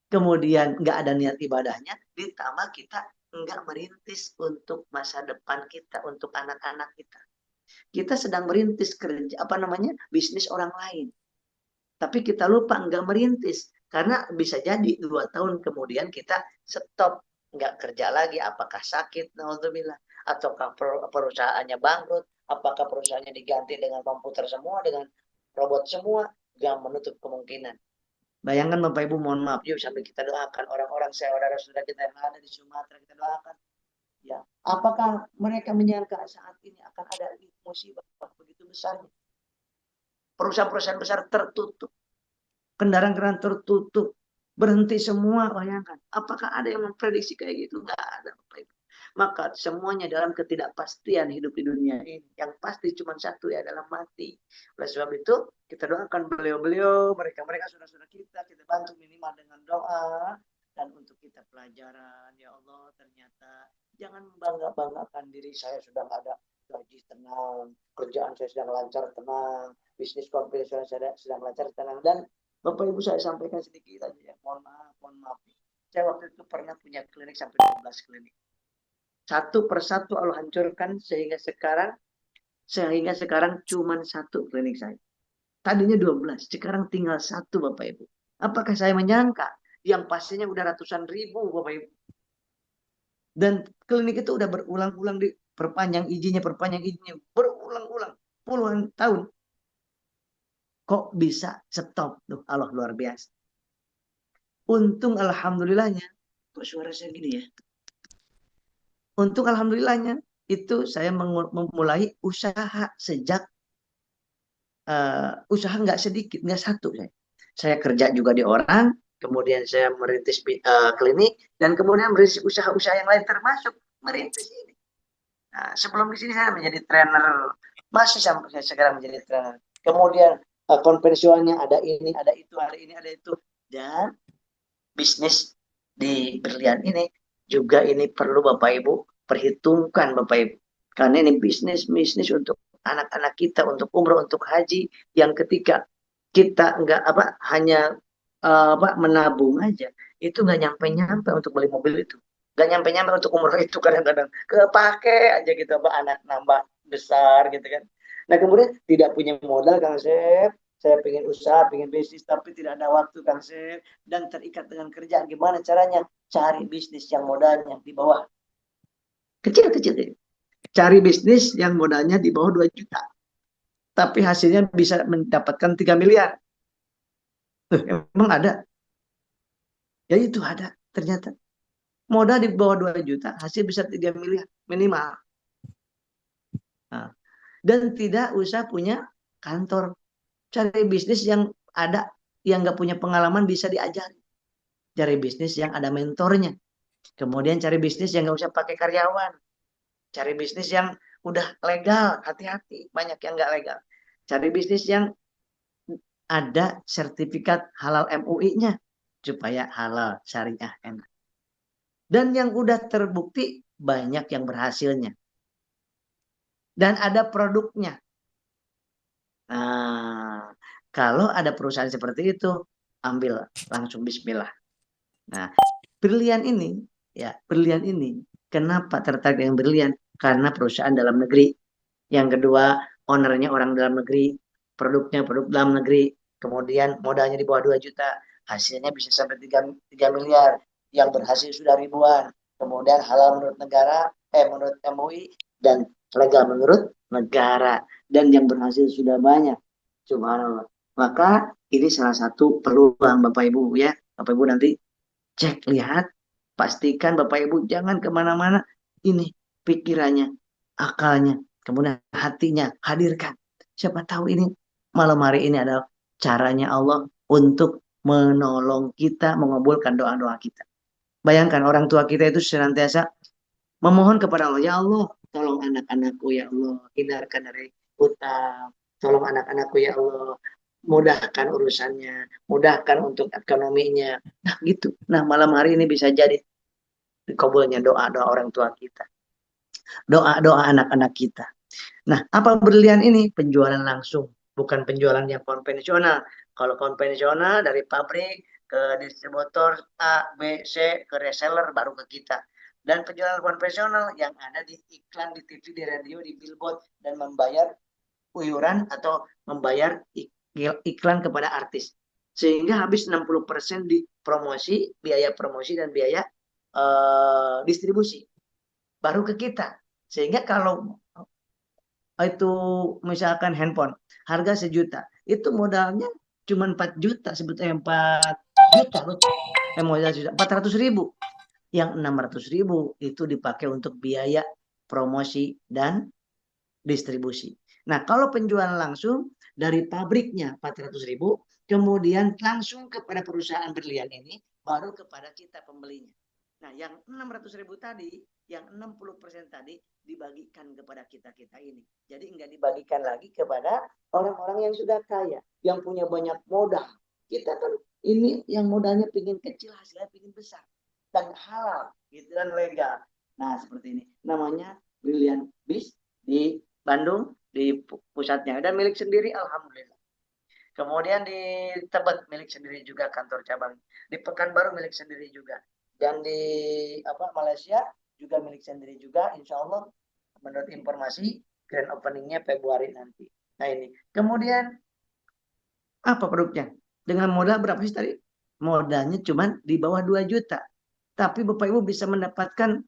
kemudian nggak ada niat ibadahnya, ditambah kita nggak merintis untuk masa depan kita, untuk anak-anak kita. Kita sedang merintis kerja, bisnis orang lain. Tapi kita lupa nggak merintis. Karena bisa jadi 2 tahun kemudian kita stop, nggak kerja lagi. Apakah sakit, naudzubillah, ataukah perusahaannya bangkrut, apakah perusahaannya diganti dengan komputer semua, dengan robot semua, nggak menutup kemungkinan. Bayangkan Bapak Ibu, mohon maaf, yuk sambil kita doakan orang-orang saudara-saudara kita yang ada di Sumatera, kita doakan. Ya, apakah mereka menyangka saat ini akan ada musibah begitu besarnya? Perusahaan-perusahaan besar tertutup, kendaraan-kendaraan tertutup, berhenti semua, bayangkan. Apakah ada yang memprediksi kayak gitu? Nggak ada, Bapak Ibu. Maka semuanya dalam ketidakpastian hidup di dunia ini. Yang pasti cuma satu, ya adalah mati. Oleh sebab itu, kita doakan beliau-beliau, mereka-mereka saudara-saudara kita bantu minimal dengan doa. Dan untuk kita pelajaran, ya Allah, ternyata jangan membangga-banggakan diri saya sudah nggak ada gaji, tenang, kerjaan saya sedang lancar, tenang, bisnis konvensional saya sedang lancar, tenang. Dan Bapak Ibu, saya sampaikan sedikit aja ya, mohon maaf. Saya waktu itu pernah punya klinik sampai 12 klinik. Satu persatu Allah hancurkan sehingga sekarang cuma 1 klinik saya. Tadinya 12, sekarang tinggal 1, Bapak Ibu. Apakah saya menyangka? Yang pastinya udah ratusan ribu, Bapak Ibu. Dan klinik itu udah berulang-ulang perpanjang izinnya, berulang-ulang, puluhan tahun. Kok bisa stop? Tuh, Allah luar biasa. Untung alhamdulillahnya, kok suara saya gini ya? Untung alhamdulillahnya, itu saya memulai usaha sejak usaha nggak sedikit, nggak satu saya. Saya kerja juga di orang, kemudian saya merintis klinik, dan kemudian merintis usaha-usaha yang lain termasuk merintis ini. Nah, sebelum di sini saya menjadi trainer, masih sampai saya sekarang menjadi trainer. Kemudian konvensionalnya ada ini, ada itu, ada ini, ada itu. Dan bisnis di berlian ini juga ini perlu Bapak Ibu perhitungkan Bapak Ibu. Karena ini bisnis untuk anak-anak kita, untuk umroh, untuk haji, yang ketika kita nggak hanya menabung aja, itu nggak nyampe-nyampe untuk beli mobil itu, nggak nyampe-nyampe untuk umroh itu, kadang-kadang kepake aja gitu, anak nambah besar gitu kan. Nah kemudian tidak punya modal Kang Sep, saya pengen usaha, pengen bisnis, tapi tidak ada waktu Kang Sep, dan terikat dengan kerjaan. Gimana caranya? Cari bisnis yang modalnya di bawah kecil-kecil, cari bisnis yang modalnya di bawah 2 juta, tapi hasilnya bisa mendapatkan 3 miliar. Emang ada? Ya itu ada ternyata. Modal di bawah 2 juta, hasil bisa 3 miliar minimal. Nah, dan tidak usah punya kantor. Cari bisnis yang ada, yang nggak punya pengalaman bisa diajari. Cari bisnis yang ada mentornya. Kemudian cari bisnis yang nggak usah pakai karyawan. Cari bisnis yang udah legal, hati-hati. Banyak yang nggak legal. Cari bisnis yang ada sertifikat halal MUI-nya. Supaya halal, syariah, enak. Dan yang udah terbukti banyak yang berhasilnya. Dan ada produknya. Nah, kalau ada perusahaan seperti itu, ambil langsung bismillah. Nah, berlian ini, kenapa tertarik dengan berlian? Karena perusahaan dalam negeri. Yang kedua, ownernya orang dalam negeri, produknya produk dalam negeri, kemudian modalnya di bawah 2 juta, hasilnya bisa sampai 3 miliar, yang berhasil sudah ribuan, kemudian halal menurut negara, menurut MUI, dan legal menurut negara, dan yang berhasil sudah banyak. Subhanallah. Maka ini salah satu peluang Bapak Ibu ya. Bapak Ibu nanti cek, lihat, pastikan Bapak Ibu jangan kemana-mana. Ini pikirannya, akalnya, kemudian hatinya, hadirkan. Siapa tahu ini malam hari ini adalah caranya Allah untuk menolong kita, mengabulkan doa-doa kita. Bayangkan orang tua kita itu senantiasa memohon kepada Allah, ya Allah, tolong anak-anakku ya Allah, hindarkan dari hutang, tolong anak-anakku ya Allah, mudahkan urusannya, mudahkan untuk ekonominya. Nah gitu. Nah malam hari ini bisa jadi dikabulnya doa-doa orang tua kita, doa-doa anak-anak kita. Nah apa berlian ini? Penjualan langsung, bukan penjualan yang konvensional. Kalau konvensional dari pabrik ke distributor A, B, C, ke reseller, baru ke kita. Dan penjualan konvensional yang ada di iklan, di TV, di radio, di billboard, dan membayar iuran atau membayar iklan kepada artis. Sehingga habis 60% di promosi, biaya promosi dan biaya distribusi. Baru ke kita. Sehingga kalau itu misalkan handphone harga 1 juta, itu modalnya cuma 4 juta, sebetulnya 4 juta loh, modal 400.000, yang 600.000 itu dipakai untuk biaya promosi dan distribusi. Nah kalau penjualan langsung dari pabriknya 400.000, kemudian langsung kepada perusahaan berlian ini, baru kepada kita pembelinya. Nah yang 600.000 tadi, yang 60% tadi dibagikan kepada kita-kita ini. Jadi enggak dibagikan lagi kepada orang-orang yang sudah kaya, yang punya banyak modal. Kita kan ini yang modalnya pingin kecil, hasilnya pingin besar. Dan halal, gitu, dan legal. Nah seperti ini, namanya Brilliant Biz di Bandung, di pusatnya. Dan milik sendiri, alhamdulillah. Kemudian di Tebet milik sendiri juga kantor cabang. Di Pekanbaru milik sendiri juga. Dan di Malaysia juga milik sendiri juga, insya Allah menurut informasi grand openingnya Februari nanti. Nah ini. Kemudian apa produknya? Dengan modal berapa sih tadi? Modalnya cuma di bawah 2 juta. Tapi Bapak Ibu bisa mendapatkan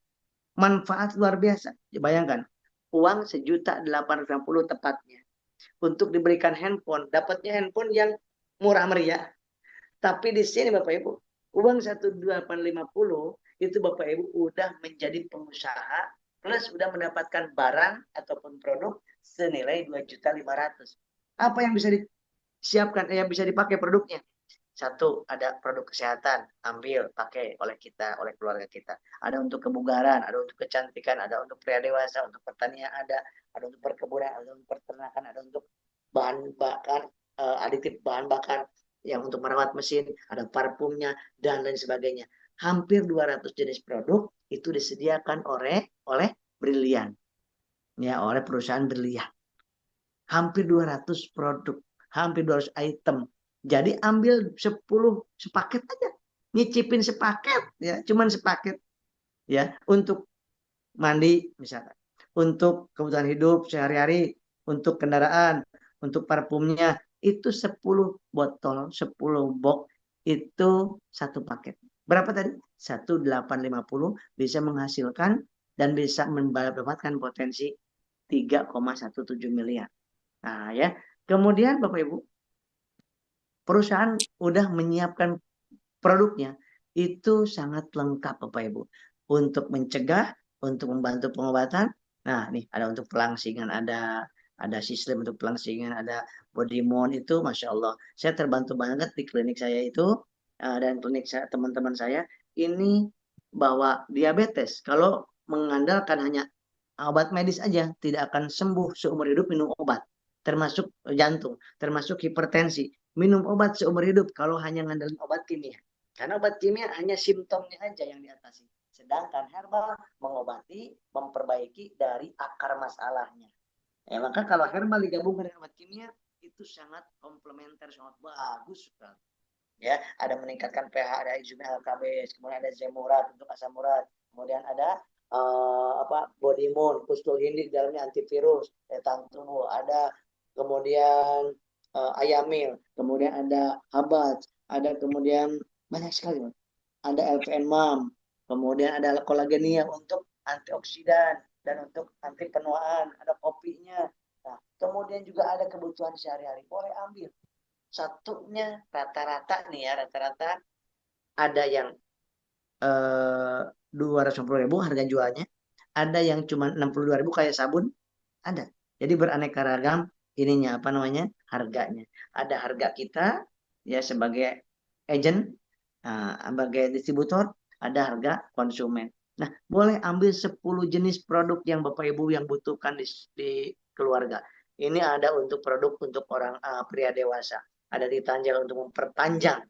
manfaat luar biasa. Bayangkan, uang 1.850.000 tepatnya. Untuk diberikan handphone, dapatnya handphone yang murah meriah. Tapi di sini Bapak Ibu, uang 1.850.000 itu Bapak Ibu udah menjadi pengusaha, plus udah mendapatkan barang ataupun produk senilai 2.500.000. Apa yang bisa disiapkan, yang bisa dipakai produknya? Satu, ada produk kesehatan, ambil, pakai oleh kita, oleh keluarga kita. Ada untuk kebugaran, ada untuk kecantikan, ada untuk pria dewasa, untuk pertanian ada untuk perkebunan, ada untuk peternakan, ada untuk bahan bakar, aditif bahan bakar yang untuk merawat mesin, ada parfumnya, dan lain sebagainya. Hampir 200 jenis produk itu disediakan oleh Brilian, ya, oleh perusahaan Brilian. Hampir 200 produk, hampir 200 item. Jadi ambil 10 sepaket aja. Nyicipin sepaket ya, cuman sepaket ya, untuk mandi misalkan, untuk kebutuhan hidup sehari-hari, untuk kendaraan, untuk parfumnya itu 10 botol, 10 box itu satu paket. Berapa tadi? 1.850 bisa menghasilkan dan bisa mendapatkan potensi 3,17 miliar. Nah, ya. Kemudian Bapak Ibu, perusahaan udah menyiapkan produknya itu sangat lengkap Bapak Ibu. Untuk mencegah, untuk membantu pengobatan. Nah, nih ada untuk pelangsingan, ada sistem untuk pelangsingan, ada Bodymon itu Masya Allah. Saya terbantu banget di klinik saya itu dan klinik teman-teman saya ini bahwa diabetes kalau mengandalkan hanya obat medis aja tidak akan sembuh seumur hidup minum obat, termasuk jantung, termasuk hipertensi. Minum obat seumur hidup kalau hanya ngandelin obat kimia. Karena obat kimia hanya simptomnya aja yang diatasi. Sedangkan herbal mengobati, memperbaiki dari akar masalahnya. Ya, maka kalau herbal digabungkan dengan obat kimia itu sangat komplementer, sangat bagus sekali. Ya, ada meningkatkan pH, ada Izumi LKB, kemudian ada Zemurat untuk asam urat, kemudian ada Bodymon, Kustul Hindi dalamnya antivirus, daya tahan tubuh, ada kemudian Ayamil, kemudian ada Habat, ada kemudian banyak sekali, ada LVN MAM, kemudian ada kolagenia untuk antioksidan dan untuk anti penuaan, ada kopinya. Nah, kemudian juga ada kebutuhan sehari-hari, boleh ambil satunya rata-rata nih ya, rata-rata ada yang 250.000 harga jualnya, ada yang cuma 62.000 kayak sabun, ada. Jadi beraneka ragam ininya apa namanya harganya. Ada harga kita ya sebagai agent, sebagai distributor, ada harga konsumen. Nah, boleh ambil 10 jenis produk yang Bapak Ibu yang butuhkan di keluarga. Ini ada untuk produk untuk orang pria dewasa. Ada di Tanjal untuk memperpanjang,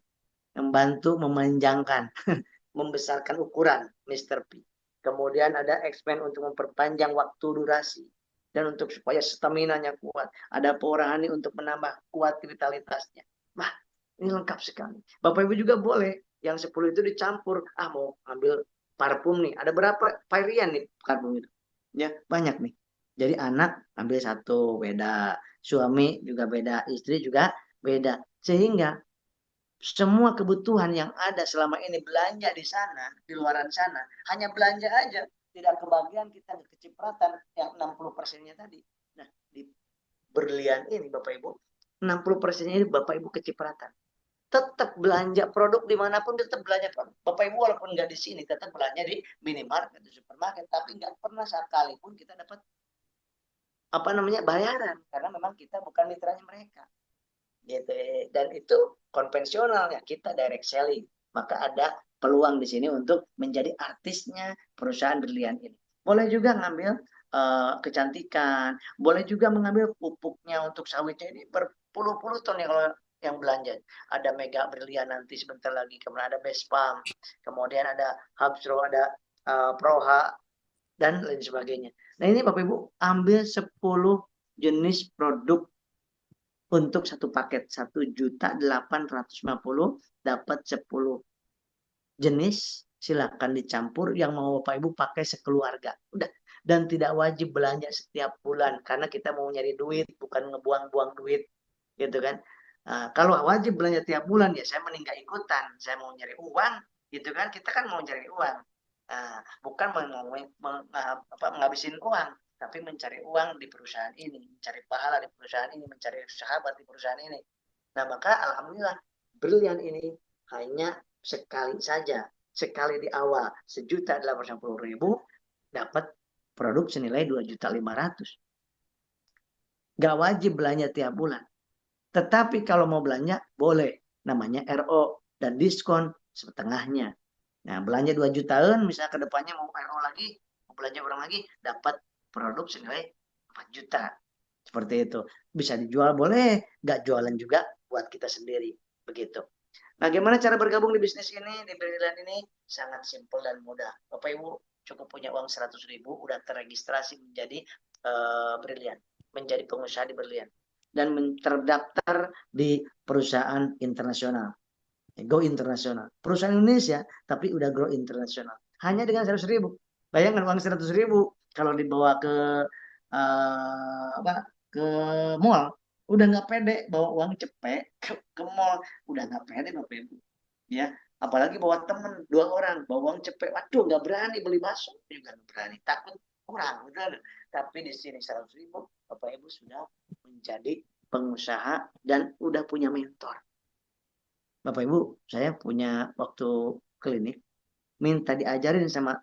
membantu memanjangkan, membesarkan ukuran Mr. P. Kemudian ada expand untuk memperpanjang waktu durasi dan untuk supaya stamina-nya kuat. Ada Powerhoney untuk menambah kuat vitalitasnya. Wah, ini lengkap sekali. Bapak Ibu juga boleh yang 10 itu dicampur. Mau ambil parfum nih. Ada berapa varian nih parfum itu? Ya, banyak nih. Jadi anak ambil satu beda, suami juga beda, istri juga beda. Sehingga semua kebutuhan yang ada selama ini belanja di sana, di luaran sana, hanya belanja aja, tidak kebagian kita kecipratan yang 60%-nya tadi. Nah, di Berlian ini Bapak Ibu, 60%-nya ini Bapak Ibu kecipratan. Tetap belanja produk dimanapun, tetap belanja produk. Bapak Ibu walaupun nggak di sini, tetap belanja di minimarket, di supermarket, tapi nggak pernah sekalipun kita dapat bayaran, karena memang kita bukan mitranya mereka. Gitu. Dan itu konvensionalnya kita direct selling, maka ada peluang di sini untuk menjadi artisnya perusahaan Berlian ini. Boleh juga ngambil kecantikan, boleh juga mengambil pupuknya untuk sawitnya, ini berpuluh-puluh ton ya kalau yang belanja. Ada Mega Berlian nanti sebentar lagi, kemudian ada Bespam, kemudian ada Habsro, ada Proha dan lain sebagainya. Nah, ini Bapak Ibu ambil 10 jenis produk untuk satu paket 1.850.000 dapat 10 jenis, silakan dicampur yang mau Bapak Ibu pakai sekeluarga. Udah, dan tidak wajib belanja setiap bulan karena kita mau nyari duit, bukan ngebuang-buang duit, gitu kan. Kalau wajib belanja tiap bulan ya saya mending gak ikutan. Saya mau nyari uang, gitu kan. Kita kan mau nyari uang, bukan menghabisin uang, tapi mencari uang di perusahaan ini, mencari pahala di perusahaan ini, mencari sahabat di perusahaan ini. Nah, maka alhamdulillah Berlian ini hanya sekali saja, sekali di awal 1.850.000 dapat produk senilai 2.500.000. Gak wajib belanja tiap bulan. Tetapi kalau mau belanja boleh namanya RO, dan diskon setengahnya. Nah, belanja 2 jutaan, misalnya ke depannya mau RO lagi, mau belanja orang lagi, dapat produk senilai 4 juta. Seperti itu. Bisa dijual boleh, nggak jualan juga buat kita sendiri. Begitu. Nah, gimana cara bergabung di bisnis ini, di Brilliant ini? Sangat simpel dan mudah. Bapak Ibu cukup punya uang 100.000, udah terregistrasi menjadi Brilliant, menjadi pengusaha di Brilliant, dan terdaftar di perusahaan internasional. Go internasional. Perusahaan Indonesia, tapi udah grow internasional. Hanya dengan 100.000. Bayangkan uang 100.000, kalau dibawa ke ke mall, udah nggak pede bawa uang cepet ke mall, udah nggak pede Bapak Ibu, ya. Apalagi bawa temen 2 orang bawa uang cepet, waduh nggak berani beli bakso juga, nggak berani, takut kurang, udah. Tapi di sini 100.000 Bapak Ibu sudah menjadi pengusaha dan udah punya mentor. Bapak Ibu, saya punya waktu klinik, minta diajarin sama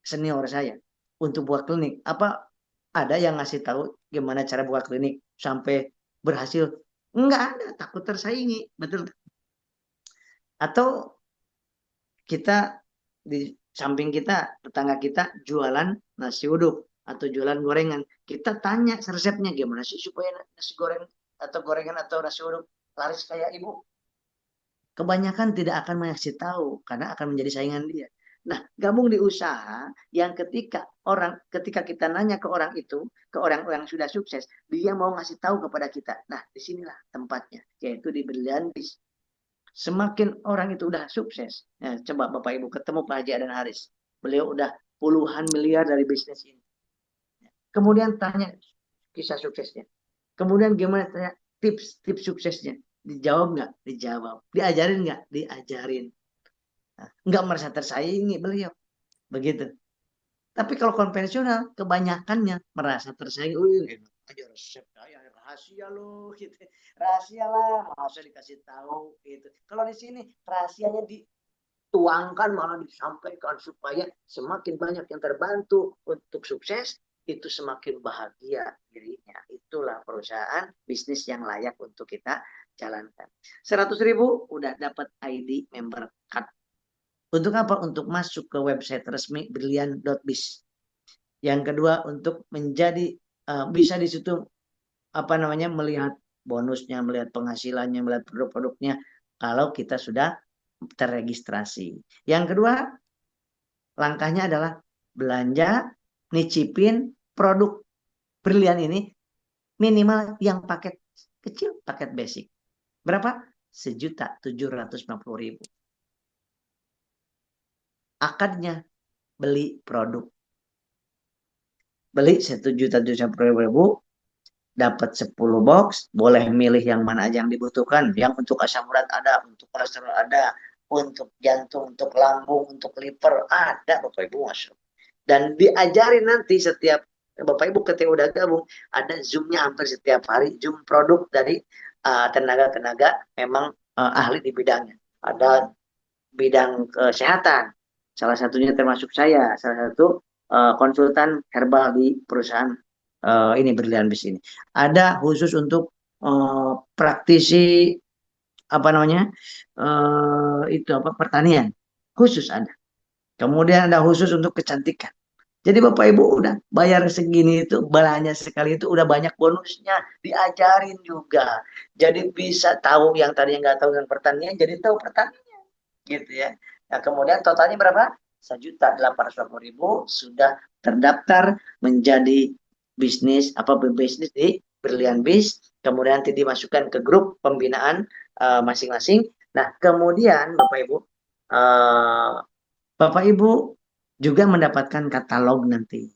senior saya untuk buat klinik. Apa ada yang ngasih tahu gimana cara buat klinik sampai berhasil? Enggak ada, takut tersaingi, betul. Atau kita di samping kita, tetangga kita jualan nasi uduk atau jualan gorengan, kita tanya resepnya gimana sih supaya nasi goreng atau gorengan atau nasi uduk laris kayak ibu. Kebanyakan tidak akan mengasih tahu karena akan menjadi saingan dia. Nah, gabung di usaha yang ketika kita nanya ke orang itu, ke orang-orang yang sudah sukses, dia mau ngasih tahu kepada kita. Nah, disinilah tempatnya, yaitu di Brilliant Biz. Semakin orang itu udah sukses, nah, coba Bapak Ibu ketemu Pak Haji Adan Haris. Beliau udah puluhan miliar dari bisnis ini. Kemudian tanya kisah suksesnya. Kemudian gimana tanya tips-tips suksesnya. Dijawab nggak? Dijawab. Diajarin nggak? Diajarin. Nah, nggak merasa tersaingi beliau. Begitu. Tapi kalau konvensional, kebanyakannya merasa tersaingi. Enak aja resep saya, rahasia loh. Gitu. Rahasia lah, masa dikasih tahu. Gitu. Kalau di sini, rahasianya dituangkan, malah disampaikan supaya semakin banyak yang terbantu untuk sukses, itu semakin bahagia dirinya. Itulah perusahaan bisnis yang layak untuk kita jalankan. 100.000 udah dapat ID member card. Untuk apa? Untuk masuk ke website resmi brilliant.biz. Yang kedua, untuk menjadi bisa di situ melihat bonusnya, melihat penghasilannya, melihat produk-produknya kalau kita sudah terregistrasi. Yang kedua, langkahnya adalah belanja, nyicipin produk Brilliant ini minimal yang paket kecil, paket basic. Berapa? 1.750.000. Akadnya beli produk. Beli 1.750.000, dapat 10 box, boleh milih yang mana aja yang dibutuhkan. Yang untuk asam urat ada, untuk kolesterol ada, untuk jantung, untuk lambung, untuk liver ada, Bapak Ibu, masuk. Dan diajarin nanti setiap Bapak Ibu ketika udah gabung, ada Zoom-nya hampir setiap hari, Zoom produk dari tenaga-tenaga memang ahli di bidangnya. Ada bidang kesehatan, salah satunya termasuk saya, salah satu konsultan herbal di perusahaan ini Brilliant Biz ini. Ada khusus untuk praktisi pertanian, khusus ada. Kemudian ada khusus untuk kecantikan. Jadi Bapak Ibu udah bayar segini itu, belanja sekali itu udah banyak bonusnya, diajarin juga. Jadi bisa tahu yang tadinya nggak tahu tentang pertanian, jadi tahu pertanian, gitu ya. Nah, kemudian totalnya berapa? 1.850.000 sudah terdaftar menjadi bisnis di Brilliant Biz. Kemudian nanti dimasukkan ke grup pembinaan masing-masing. Nah, kemudian Bapak Ibu juga mendapatkan katalog nanti,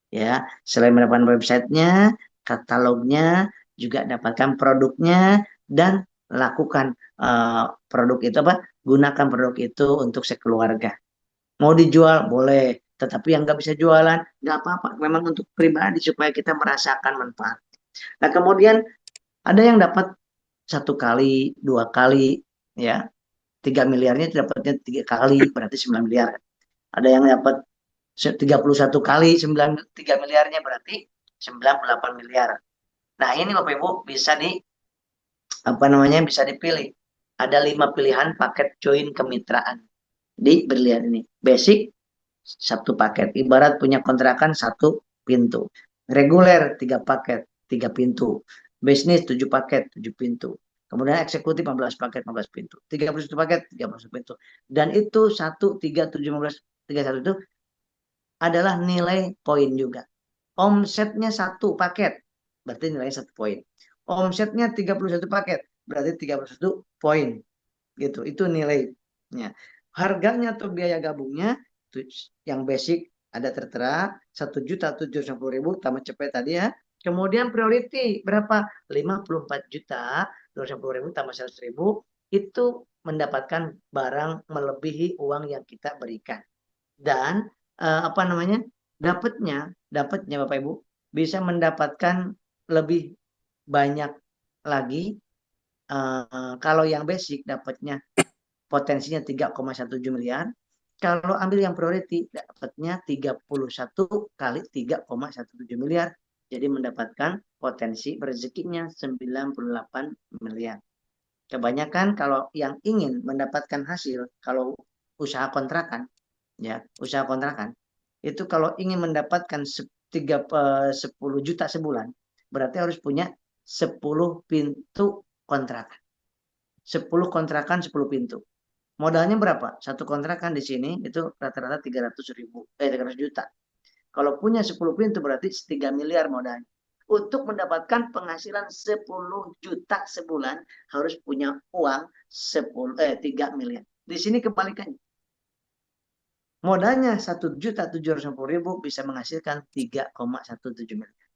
ya. Selain mendapatkan websitenya, katalognya, juga dapatkan produknya, dan lakukan produk itu gunakan produk itu untuk sekeluarga. Mau dijual boleh, tetapi yang nggak bisa jualan nggak apa-apa, memang untuk pribadi supaya kita merasakan manfaat. Nah, kemudian ada yang dapat 1 kali, 2 kali, ya. 3 miliarnya dapatnya 3 kali, berarti 9 miliar. Ada yang dapat 31 kali 3 miliarnya, berarti 98 miliar. Nah, ini Bapak Ibu bisa bisa dipilih. ada 5 pilihan paket join kemitraan di Berlian ini. Basic, 1 paket. Ibarat punya kontrakan 1 pintu. Reguler, 3 paket, 3 pintu. Bisnis, 7 paket, 7 pintu. Kemudian eksekutif 15 paket, 15 pintu. 31 paket, 31 pintu. Dan itu 1, 3, 7, 15, 31 itu adalah nilai poin juga. Omsetnya 1 paket, berarti nilainya 1 poin. Omsetnya 31 paket, berarti 31 poin. Gitu, itu nilainya. Harganya atau biaya gabungnya yang basic ada tertera 1.750.000 tambah cepet tadi ya. Kemudian priority berapa? 54.250.000 tambah 100.000 itu mendapatkan barang melebihi uang yang kita berikan. Dan apa namanya? Dapatnya Bapak Ibu bisa mendapatkan lebih banyak lagi. Kalau yang basic dapatnya potensinya 3,17 miliar. Kalau ambil yang priority dapatnya 31 kali 3,17 miliar. Jadi mendapatkan potensi rezekinya 98 miliar. Kebanyakan kalau yang ingin mendapatkan hasil, kalau usaha kontrakan, ya usaha kontrakan, itu kalau ingin mendapatkan 10 juta sebulan, berarti harus punya 10 pintu kontrakan. 10 kontrakan, 10 pintu. Modalnya berapa? Satu kontrakan di sini itu rata-rata 300 juta. Kalau punya 10 pintu berarti 3 miliar modalnya. Untuk mendapatkan penghasilan 10 juta sebulan harus punya uang 3 miliar. Di sini kebalikannya. Modalnya 1.750.000 bisa menghasilkan 3,17 miliar.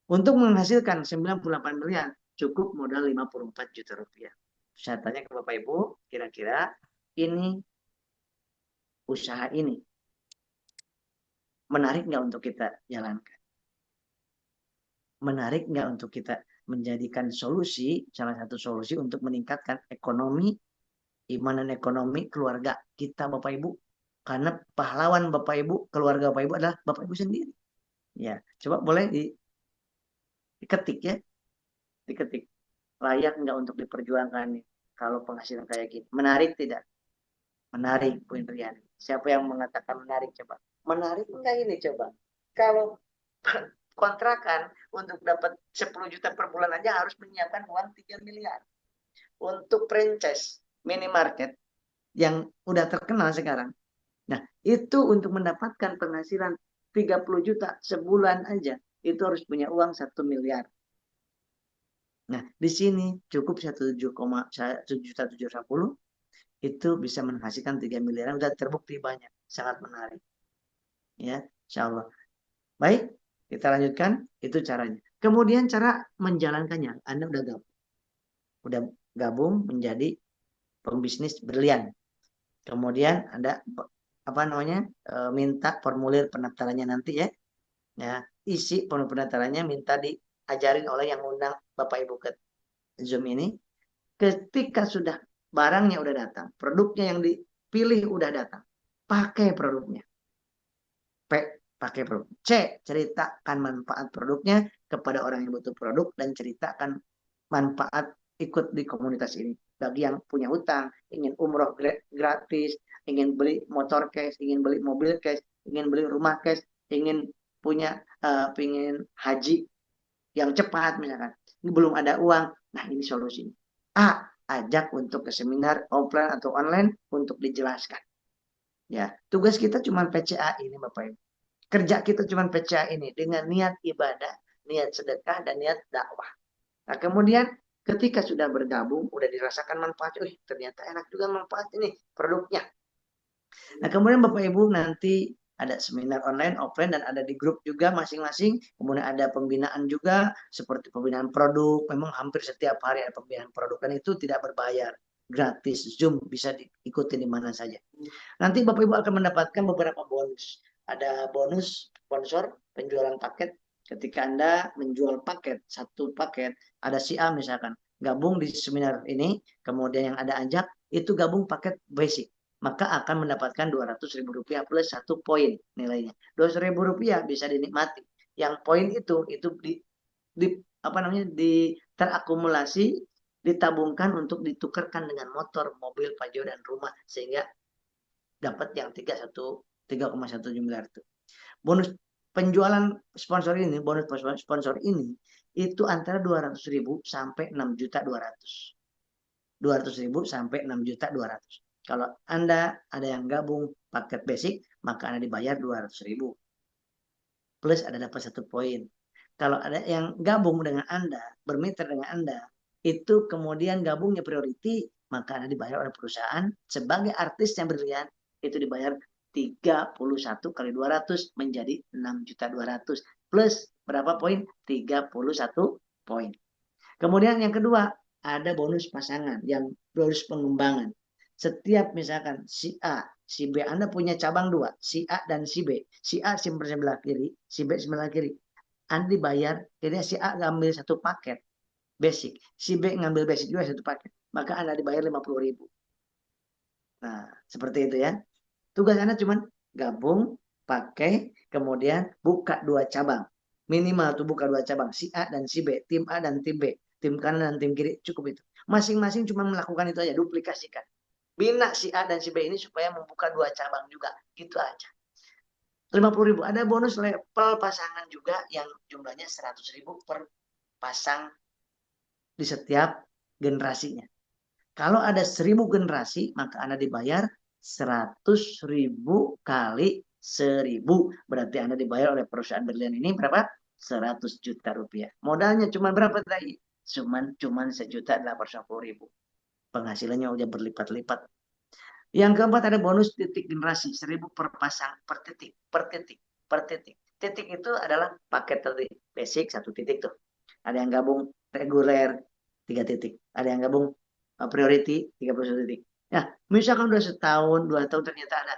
Untuk menghasilkan 98 miliar cukup modal 54 juta rupiah. Saya tanya ke Bapak Ibu, kira-kira ini usaha ini menarik nggak untuk kita jalankan? Menarik nggak untuk kita menjadikan solusi, salah satu solusi untuk meningkatkan ekonomi, iman dan ekonomi keluarga kita Bapak Ibu? Karena pahlawan Bapak Ibu, keluarga Bapak Ibu adalah Bapak Ibu sendiri. Ya, coba boleh diketik ya, diketik. Layak nggak untuk diperjuangkan nih? Kalau penghasilan kayak gini, menarik tidak? Menarik, Bu Indriani. Siapa yang mengatakan menarik coba? Menarik enggak ini coba? Kalau kontrakan untuk dapat 10 juta per bulan aja harus menyiapkan uang 3 miliar. Untuk franchise minimarket yang udah terkenal sekarang. Nah, itu untuk mendapatkan penghasilan 30 juta sebulan aja, itu harus punya uang 1 miliar. Nah, di sini cukup 1.750.000 itu bisa menghasilkan 3 miliar. Udah terbukti banyak, sangat menarik. Ya, insya Allah. Baik, kita lanjutkan. Itu caranya. Kemudian cara menjalankannya. Anda udah gabung menjadi pembisnis berlian. Kemudian Anda minta formulir pendaftarannya nanti ya. Ya, isi formulir pendaftarannya minta diajarin oleh yang undang Bapak Ibu ke Zoom ini. Ketika sudah barangnya udah datang, produknya yang dipilih udah datang, pakai produknya. Pakai produk. C, ceritakan manfaat produknya kepada orang yang butuh produk dan ceritakan manfaat ikut di komunitas ini. Bagi yang punya hutang, ingin umroh gratis, ingin beli motor cash, ingin beli mobil cash, ingin beli rumah cash, ingin punya ingin haji yang cepat misalkan. Ini belum ada uang. Nah, ini solusinya. A, ajak untuk ke seminar offline atau online untuk dijelaskan. Ya, tugas kita cuma PCA ini Bapak Ibu. Kerja kita cuma PCA ini dengan niat ibadah, niat sedekah, dan niat dakwah. Nah, kemudian ketika sudah bergabung, udah dirasakan manfaatnya, ternyata enak juga manfaat ini produknya. Nah, kemudian Bapak Ibu nanti ada seminar online, offline, dan ada di grup juga masing-masing. Kemudian ada pembinaan juga, seperti pembinaan produk. Memang hampir setiap hari ada pembinaan produk, dan itu tidak berbayar. Gratis, Zoom, bisa diikuti di mana saja. Nanti Bapak Ibu akan mendapatkan beberapa bonus. Ada bonus sponsor penjualan paket. Ketika Anda menjual paket, satu paket, ada si A misalkan, gabung di seminar ini, kemudian yang ada ajak, itu gabung paket basic. Maka akan mendapatkan Rp200.000 plus 1 poin nilainya. Rp200.000 bisa dinikmati. Yang poin itu terakumulasi ditabungkan untuk ditukarkan dengan motor, mobil, Pajero, dan rumah, sehingga dapat yang 3,1 miliar itu. Bonus penjualan sponsor ini, bonus sponsor ini itu antara 200.000 sampai 6.200.000. 200.000 sampai 6.200.000. Kalau Anda ada yang gabung paket basic, maka Anda dibayar 200.000. Plus ada dapat 1 poin. Kalau ada yang gabung dengan Anda, bermitra dengan Anda, itu kemudian gabungnya priority, maka Anda dibayar oleh perusahaan sebagai artis yang brilian, itu dibayar 31 kali 200 menjadi 6.200.000. Plus berapa poin? 31 poin. Kemudian yang kedua, ada bonus pasangan, yang bonus pengembangan. Setiap misalkan si A, si B, Anda punya cabang 2, si A dan si B. Si A simpan sebelah kiri, si B sebelah kiri. Anda dibayar, jadi si A ngambil 1 paket basic, si B ngambil basic juga 1 paket, maka Anda dibayar 50.000. Nah, seperti itu ya. Tugas Anda cuma gabung, pakai, kemudian buka 2 cabang. Minimal tuh buka 2 cabang, si A dan si B, tim A dan tim B, tim kanan dan tim kiri, cukup itu. Masing-masing cuma melakukan itu aja, duplikasikan. Bina si A dan si B ini supaya membuka 2 cabang juga, gitu aja. 50.000. Ada bonus level pasangan juga yang jumlahnya 100.000 per pasang di setiap generasinya. Kalau ada 1.000 generasi, maka Anda dibayar 100.000 kali 1.000. Berarti Anda dibayar oleh perusahaan berlian ini berapa? 100 juta rupiah. Modalnya cuma berapa tadi? Cuman 1.850.000. Penghasilannya udah berlipat-lipat. Yang keempat ada bonus titik generasi, 1.000 per pasang, per titik. Titik itu adalah paket tadi, basic 1 titik tuh. Ada yang gabung reguler 3 titik. Ada yang gabung priority 31 titik. Ya, misalkan udah setahun, 2 tahun ternyata ada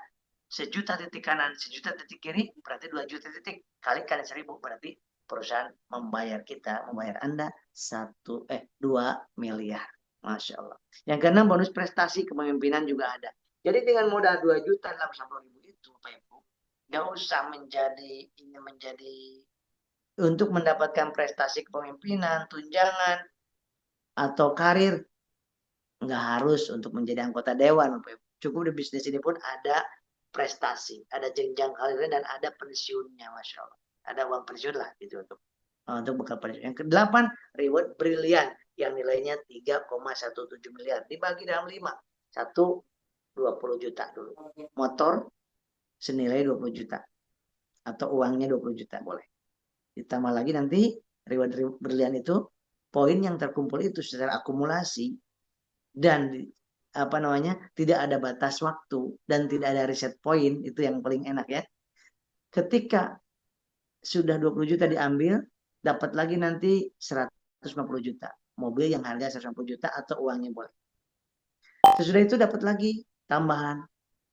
1.000.000 titik kanan, 1.000.000 titik kiri, berarti 2 juta titik. Kalikan 1.000, berarti perusahaan membayar Anda 2 miliar. Masya Allah. Yang keenam, bonus prestasi kepemimpinan juga ada. Jadi dengan modal 2.850.000 itu, Pak Ibu, nggak usah menjadi untuk mendapatkan prestasi kepemimpinan, tunjangan, atau karir, nggak harus untuk menjadi anggota dewan. Cukup di bisnis ini pun ada prestasi, ada jenjang karirnya dan ada pensiunnya, Masya Allah. Ada uang pensiun lah gitu untuk bekal pensiun. Yang ke-8, reward brilian yang nilainya 3,17 miliar. Dibagi dalam 5. 1, 20 juta dulu. Motor senilai 20 juta. Atau uangnya 20 juta boleh. Ditambah lagi nanti reward brilian itu, poin yang terkumpul itu secara akumulasi dan tidak ada batas waktu dan tidak ada reset point, itu yang paling enak ya. Ketika sudah 20 juta diambil, dapat lagi nanti 150 juta. Mobil yang harga 150 juta atau uangnya boleh. Sesudah itu dapat lagi tambahan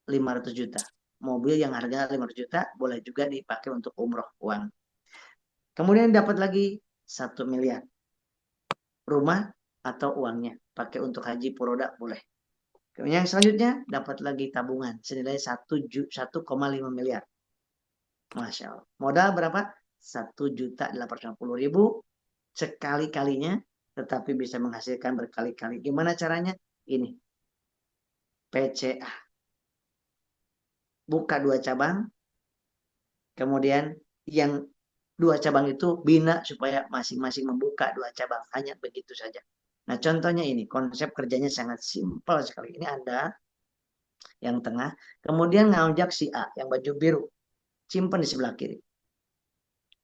500 juta. Mobil yang harga 500 juta boleh juga dipakai untuk umroh uang. Kemudian dapat lagi 1 miliar. Rumah atau uangnya. Pakai untuk haji puroda boleh. Yang selanjutnya dapat lagi tabungan senilai 1,5 miliar. Masya Allah. Modal berapa? 1.850.000 sekali-kalinya, tetapi bisa menghasilkan berkali-kali. Gimana caranya? Ini. PCA. Buka 2 cabang. Kemudian yang 2 cabang itu bina supaya masing-masing membuka 2 cabang. Hanya begitu saja. Nah, contohnya ini. Konsep kerjanya sangat simpel sekali. Ini Anda yang tengah. Kemudian ngajak si A yang baju biru. Simpan di sebelah kiri.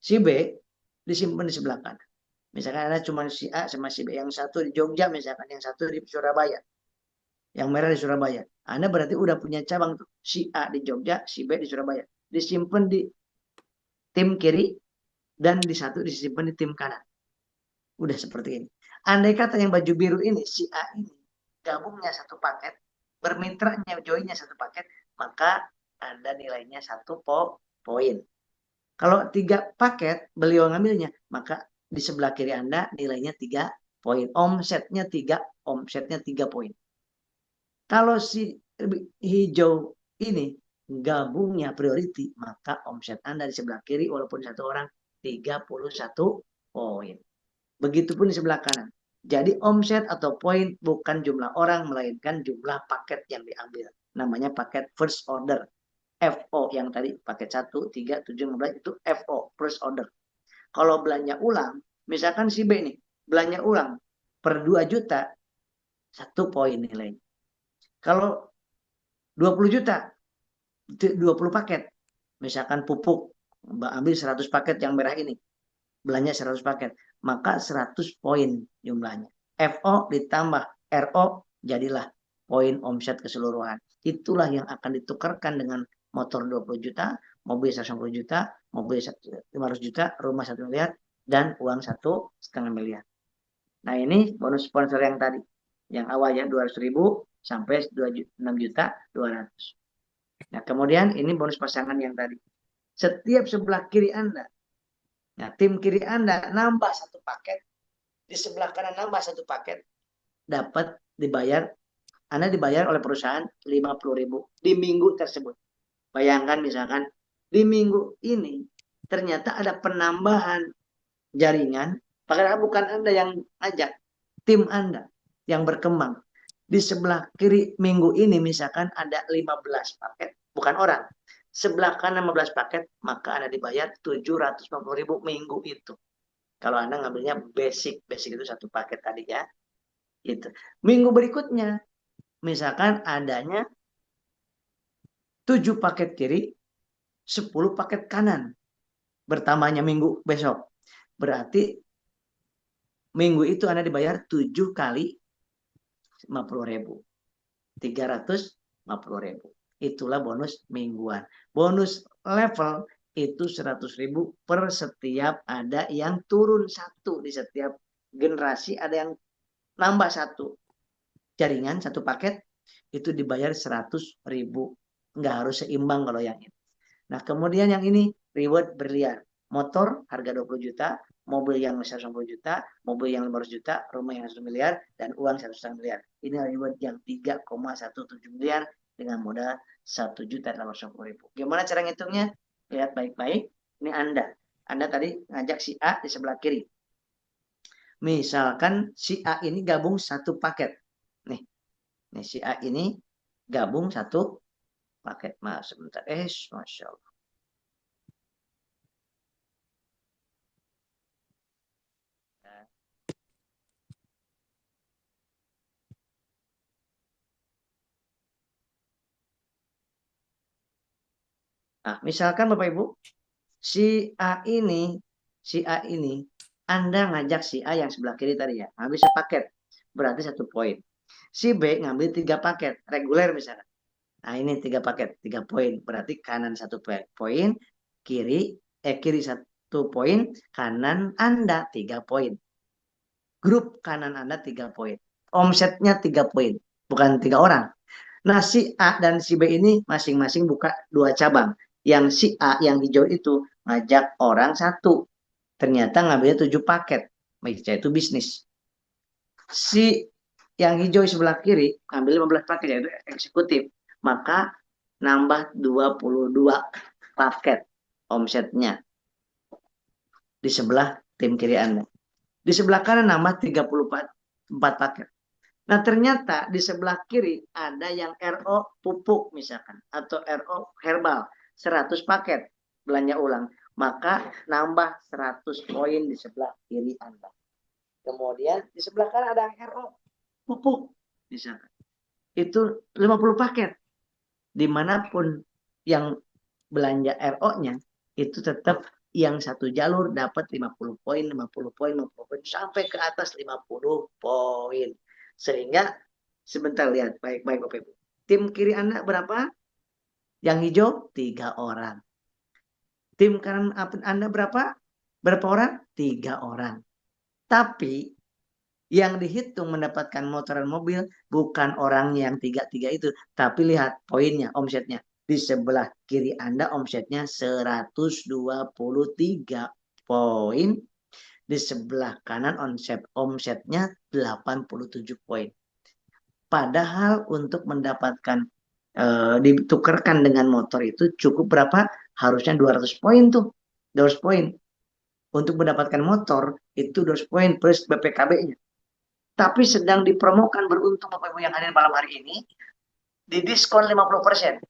Si B disimpan di sebelah kanan. Misalkan ada cuma si A sama si B. Yang satu di Jogja misalkan. Yang satu di Surabaya. Yang merah di Surabaya. Anda berarti udah punya cabang tuh. Si A di Jogja, si B di Surabaya. Disimpan di tim kiri. Dan di satu disimpan di tim kanan. Udah seperti ini. Andai kata yang baju biru ini, si A ini, gabungnya 1 paket. Bermitranya, joinnya 1 paket. Maka Anda nilainya 1 poin. Kalau 3 paket beliau ngambilnya, maka di sebelah kiri Anda nilainya 3 poin. Omsetnya 3 poin. Kalau si hijau ini gabungnya priority, maka omset Anda di sebelah kiri walaupun 1 orang 31 poin. Begitupun di sebelah kanan. Jadi omset atau poin bukan jumlah orang, melainkan jumlah paket yang diambil. Namanya paket first order. FO yang tadi paket 1, 3, 7, 15 itu FO, first order. Kalau belanja ulang, misalkan si B nih, belanja ulang per 2 juta, 1 poin nilainya. Kalau 20 juta, 20 paket. Misalkan pupuk, ambil 100 paket yang merah ini, belanja 100 paket, maka 100 poin jumlahnya. FO ditambah RO, jadilah poin omset keseluruhan. Itulah yang akan ditukarkan dengan motor 20 juta, mobil 150 juta, mobil 500 juta, rumah 1 miliar, dan uang 1,5 miliar. Nah ini bonus sponsor yang tadi, yang awal ya 200.000 sampai 6.200.000. Nah kemudian ini bonus pasangan yang tadi. Setiap sebelah kiri Anda, nah tim kiri Anda nambah 1 paket, di sebelah kanan nambah 1 paket, dapat dibayar, Anda dibayar oleh perusahaan 50.000 di minggu tersebut. Bayangkan misalkan di minggu ini ternyata ada penambahan jaringan, padahal bukan Anda yang ajak, tim Anda yang berkembang. Di sebelah kiri minggu ini misalkan ada 15 paket, bukan orang. Sebelah kanan 15 paket, maka Anda dibayar 750.000 minggu itu. Kalau Anda ngambilnya basic itu 1 paket tadi ya. Gitu. Minggu berikutnya, misalkan adanya 7 paket kiri, 10 paket kanan. Bertambahnya minggu besok. Berarti minggu itu Anda dibayar 7 kali 50.000. 350.000. Itulah bonus mingguan. Bonus level itu 100.000 per setiap ada yang turun 1. Di setiap generasi ada yang nambah 1 jaringan, 1 paket, itu dibayar 100.000. Nggak harus seimbang kalau yang ini. Nah kemudian yang ini reward berlian. Motor harga 20 juta, mobil yang 150 juta, mobil yang 500 juta, rumah yang 1 miliar, dan uang 1,5 miliar. Ini reward yang 3,17 miliar dengan modal 1.850.000. Gimana cara ngitungnya? Lihat baik-baik. Ini Anda. Anda tadi ngajak si A di sebelah kiri. Misalkan si A ini gabung 1 paket. Nih si A ini gabung 1 paket. Maaf sebentar. Masya Allah. Nah, misalkan Bapak Ibu, si A ini, Anda ngajak si A yang sebelah kiri tadi ya, ngambil 1 paket, berarti 1 poin. Si B ngambil 3 paket, reguler misalkan. Nah ini 3 paket, 3 poin, berarti kanan 1 poin, kiri 1 poin, kanan Anda 3 poin. Grup kanan Anda 3 poin. Omsetnya 3 poin, bukan 3 orang. Nah si A dan si B ini masing-masing buka 2 cabang. Yang si A yang hijau itu ngajak orang 1. Ternyata ngambilnya 7 paket. Yaitu bisnis. Si yang hijau sebelah kiri ngambil 15 paket yaitu eksekutif. Maka nambah 22 paket omsetnya. Di sebelah tim kiri Anda. Di sebelah kanan nambah 34 paket. Nah ternyata di sebelah kiri ada yang RO pupuk misalkan. Atau RO herbal. 100 paket belanja ulang. Maka nambah 100 poin di sebelah kiri Anda. Kemudian di sebelah kanan ada yang RO pupuk misalkan. Itu 50 paket. Dimanapun yang belanja RO-nya itu tetap yang 1 jalur dapat 50 poin, 50 poin, 50 poin sampai ke atas 50 poin. Sehingga sebentar lihat baik-baik Bapak Ibu. Tim kiri Anda berapa? Yang hijau 3 orang. Tim kanan Anda berapa? Berapa orang? 3 orang. Tapi yang dihitung mendapatkan motor dan mobil bukan orangnya yang 3 itu, tapi lihat poinnya, omsetnya. Di sebelah kiri Anda omsetnya 123 poin. Di sebelah kanan omsetnya 87 poin. Padahal untuk mendapatkan ditukarkan dengan motor itu cukup berapa? Harusnya 200 poin tuh. 200 poin. Untuk mendapatkan motor itu 200 poin plus BPKB-nya. tapi sedang dipromokan, beruntung Bapak Ibu yang hadir malam hari ini, di diskon 50%.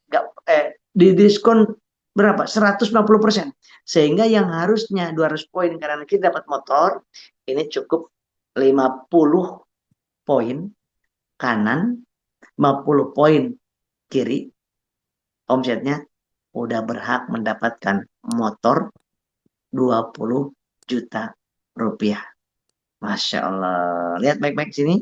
Di diskon berapa? 150%. Sehingga yang harusnya 200 poin karena kita dapat motor, ini cukup 50 poin kanan, 50 poin kiri, omsetnya udah berhak mendapatkan motor 20 juta rupiah. Masya Allah. Lihat baik-baik sini.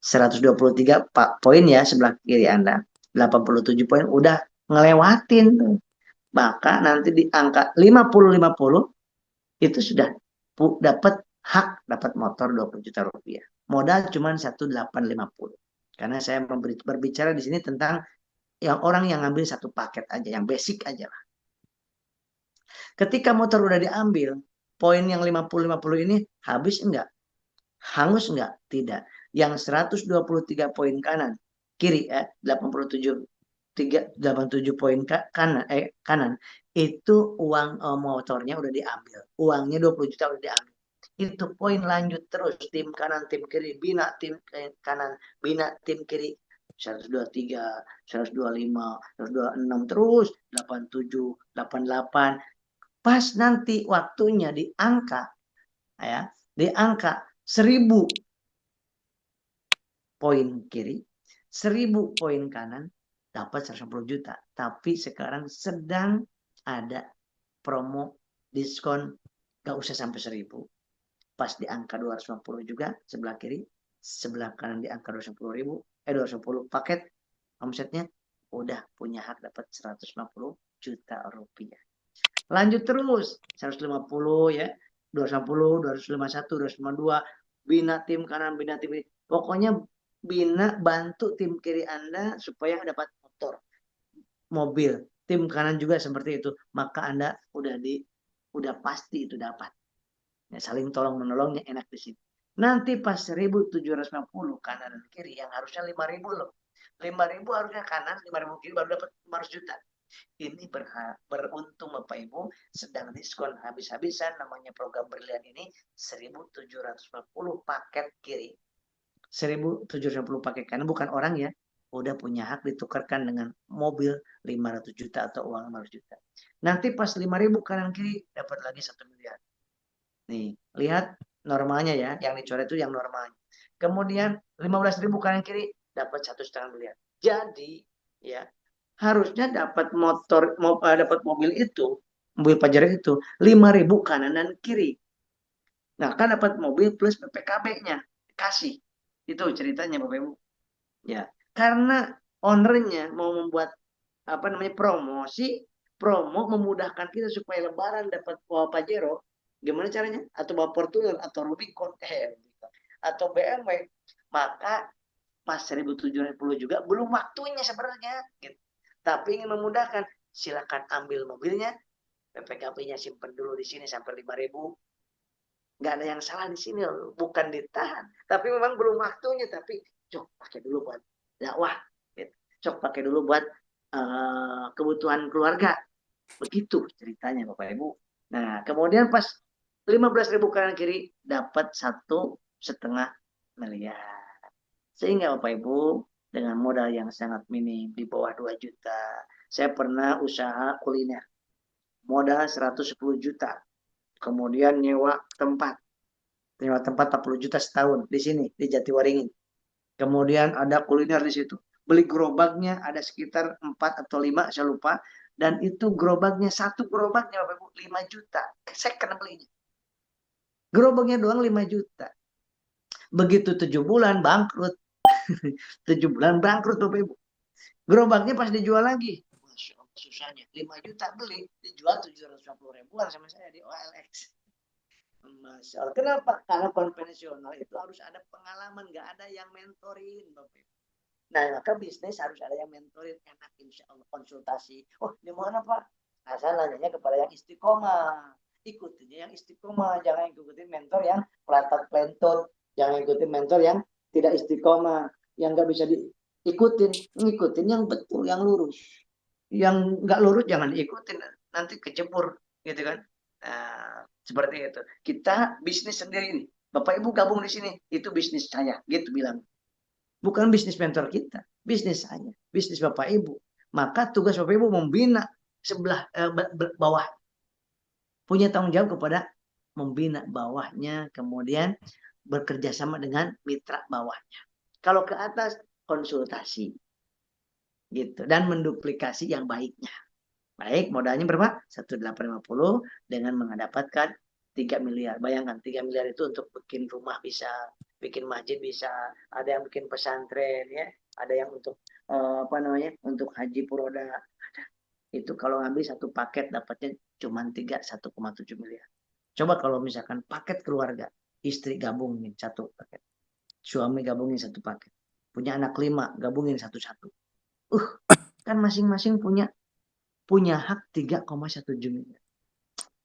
123 poin ya sebelah kiri Anda. 87 poin udah ngelewatin tuh. Maka nanti di angka 50-50 itu sudah dapat hak dapat motor 20 juta rupiah. Modal cuma 1850. Karena saya berbicara di sini tentang yang orang yang ngambil satu paket aja, yang basic aja lah. Ketika motor udah diambil, poin yang 50-50 ini habis enggak? Hangus enggak? Tidak. Yang 123 poin kanan, kiri 87 poin kanan itu uang motornya udah diambil. Uangnya 20 juta udah diambil. Itu poin lanjut terus, tim kanan, tim kiri, bina tim kanan, bina tim kiri. 123, 125, 126 terus 87, 88. Pas nanti waktunya di angka 1000 poin kiri, 1000 poin kanan, dapat 150 juta. Tapi sekarang sedang ada promo diskon, gak usah sampai 1000. Pas di angka 250 juga, sebelah kiri, sebelah kanan di angka 250 paket, omsetnya udah punya hak dapat 150 juta rupiah. Lanjut terus, 150 ya, 250, 251, 252, bina tim kanan, bina tim kiri. Pokoknya bina bantu tim kiri Anda supaya dapat motor, mobil. Tim kanan juga seperti itu. Maka Anda udah pasti itu dapat. Ya, saling tolong menolongnya enak di sini. Nanti pas 1750 kanan dan kiri yang harusnya 5000 loh. 5000 harusnya kanan, 5000 kiri baru dapat 500 juta. Ini beruntung Bapak Ibu sedang diskon habis-habisan, namanya program brilian ini 1750 paket kiri. 1750 paket kanan, bukan orang ya. Udah punya hak ditukarkan dengan mobil 500 juta atau uang 500 juta. Nanti pas 5000 kanan kiri dapat lagi 1 miliar. Nih, lihat normalnya ya, yang dicoret itu yang normalnya. Kemudian 15.000 kanan kiri dapat 1,5 miliar. Jadi ya harusnya dapat dapat mobil itu, mobil Pajero itu 5.000 kanan dan kiri. Nah, kan dapat mobil plus PPKB-nya kasih. Itu ceritanya Bapak Ibu. Ya, karena ownernya mau membuat promo memudahkan kita supaya lebaran dapat Pajero. Gimana caranya? Atau bawa Fortuner atau Rubicon atau BMW. Maka pas 1750 juga belum waktunya sebenarnya gitu. Tapi ingin memudahkan, silakan ambil mobilnya, PPKP-nya simpan dulu di sini sampai 5000. Nggak ada yang salah di sini, bukan ditahan. Tapi memang belum waktunya, tapi cok pakai dulu buat dakwah, gitu. Cok pakai dulu buat kebutuhan keluarga. Begitu ceritanya Bapak Ibu. Nah, kemudian pas 15.000 kanan kiri dapat 1,5 miliar. Sehingga Bapak Ibu dengan modal yang sangat minim di bawah 2 juta. Saya pernah usaha kuliner. Modal 110 juta. Kemudian nyewa tempat. Nyewa tempat 40 juta setahun di sini di Jatiwaringin. Kemudian ada kuliner di situ. Beli gerobaknya ada sekitar 4 atau 5, saya lupa. Dan itu gerobaknya, satu gerobaknya Bapak Ibu 5 juta. Saya kena belinya. Gerobaknya doang 5 juta. Begitu 7 bulan bangkrut. 7 bulan bangkrut Bapak Ibu. Gerobaknya pas dijual lagi. Masya Allah susahnya. 5 juta beli. Dijual 750 ribuan sama saya di OLX. Masya Allah. Kenapa? Karena konvensional itu harus ada pengalaman. Nggak ada yang mentorin Bapak Ibu. Nah, maka bisnis harus ada yang mentorin, enak insya Allah konsultasi. Oh, di mana Pak? Nah, saya nanya kepada yang istiqomah. Ikutinya yang istiqomah, jangan ikutin mentor yang pelantar-pelentur, jangan ikutin mentor yang tidak istiqomah, yang nggak bisa diikutin, ngikutin yang betul, yang lurus. Yang nggak lurus jangan diikutin, nanti kecebur, gitu kan? Nah, seperti itu. Kita bisnis sendiri ini. Bapak Ibu gabung di sini, itu bisnis saya, gitu bilang. Bukan bisnis mentor kita, bisnis saya, bisnis Bapak Ibu. Maka tugas Bapak Ibu membina sebelah bawah, punya tanggung jawab kepada membina bawahnya, kemudian bekerja sama dengan mitra bawahnya. Kalau ke atas konsultasi gitu dan menduplikasi yang baiknya. Baik, modalnya berapa? 1.850 dengan mendapatkan 3 miliar. Bayangkan 3 miliar itu untuk bikin rumah bisa, bikin masjid bisa, ada yang bikin pesantren ya, ada yang untuk apa namanya? Untuk haji puroda. Itu kalau ngambil satu paket dapatnya cuma 1,7 miliar. Coba kalau misalkan paket keluarga, istri gabungin satu paket, suami gabungin satu paket, punya anak 5 gabungin satu-satu. Kan masing-masing punya hak 3,1 juta.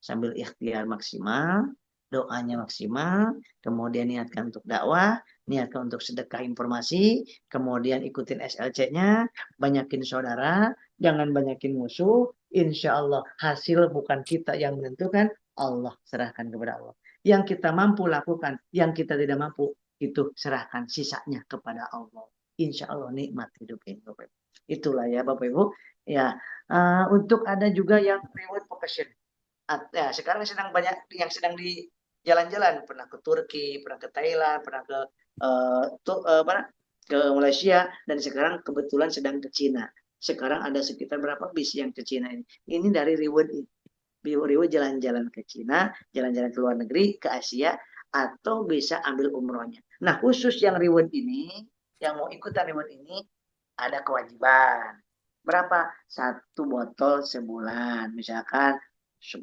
Sambil ikhtiar maksimal, doanya maksimal, kemudian niatkan untuk dakwah, niatkan untuk sedekah informasi, kemudian ikutin SLC-nya, banyakin saudara, jangan banyakin musuh, insya Allah hasil bukan kita yang menentukan, Allah serahkan kepada Allah. Yang kita mampu lakukan, yang kita tidak mampu, itu serahkan sisanya kepada Allah. Insya Allah nikmat hidup ini, Bapak Ibu. Itulah ya Bapak Ibu. Ya, untuk ada juga yang reward vocation. Ya, sekarang sedang banyak yang sedang di jalan-jalan, pernah ke Turki, pernah ke Thailand, pernah ke ke Malaysia, dan sekarang kebetulan sedang ke Cina. Sekarang ada sekitar berapa bis yang ke Cina ini? Ini dari reward jalan-jalan ke Cina, jalan-jalan ke luar negeri, ke Asia, atau bisa ambil umrohnya. Nah, khusus yang reward ini, yang mau ikutan reward ini, ada kewajiban. Berapa? 1 botol sebulan. Misalkan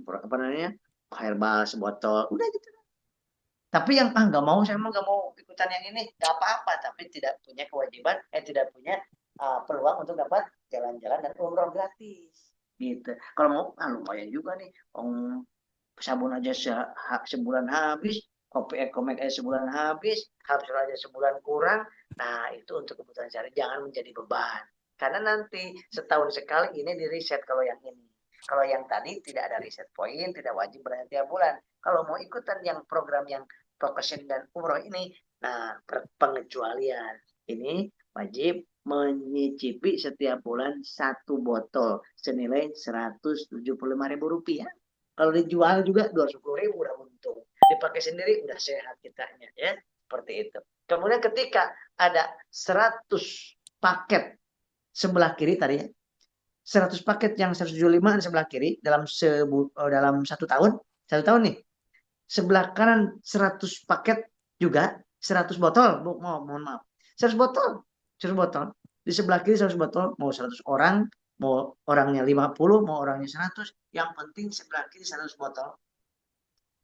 apa namanya, herbal sebotol, udah gitu. Tapi yang nggak mau, saya emang nggak mau ikutan yang ini, nggak apa-apa. Tapi tidak punya kewajiban, tidak punya peluang untuk dapat jalan-jalan dan umroh gratis. Gitu. Kalau mau, lumayan juga nih. Sabun aja sebulan habis, kopi ekomek aja sebulan habis, kapsul aja sebulan kurang. Nah, itu untuk kebutuhan sehari, jangan menjadi beban. Karena nanti setahun sekali ini di riset kalau yang ini. Kalau yang tadi tidak ada riset poin, tidak wajib berlayar tiap bulan. Kalau mau ikutan yang program yang Vocation dan umroh ini, nah pengecualian ini wajib menyicipi setiap bulan 1 botol senilai Rp175.000. Kalau dijual juga 210.000 udah untung. Dipakai sendiri udah sehat kitanya ya. Seperti itu. Kemudian ketika ada 100 paket sebelah kiri tadi ya, 100 paket yang 175 di sebelah kiri dalam 1 tahun, 1 tahun nih. Sebelah kanan 100 paket juga, 100 botol, mohon maaf. 100 botol, 100 botol. Di sebelah kiri 100 botol, mau 100 orang, mau orangnya 50, mau orangnya 100, yang penting sebelah kiri 100 botol.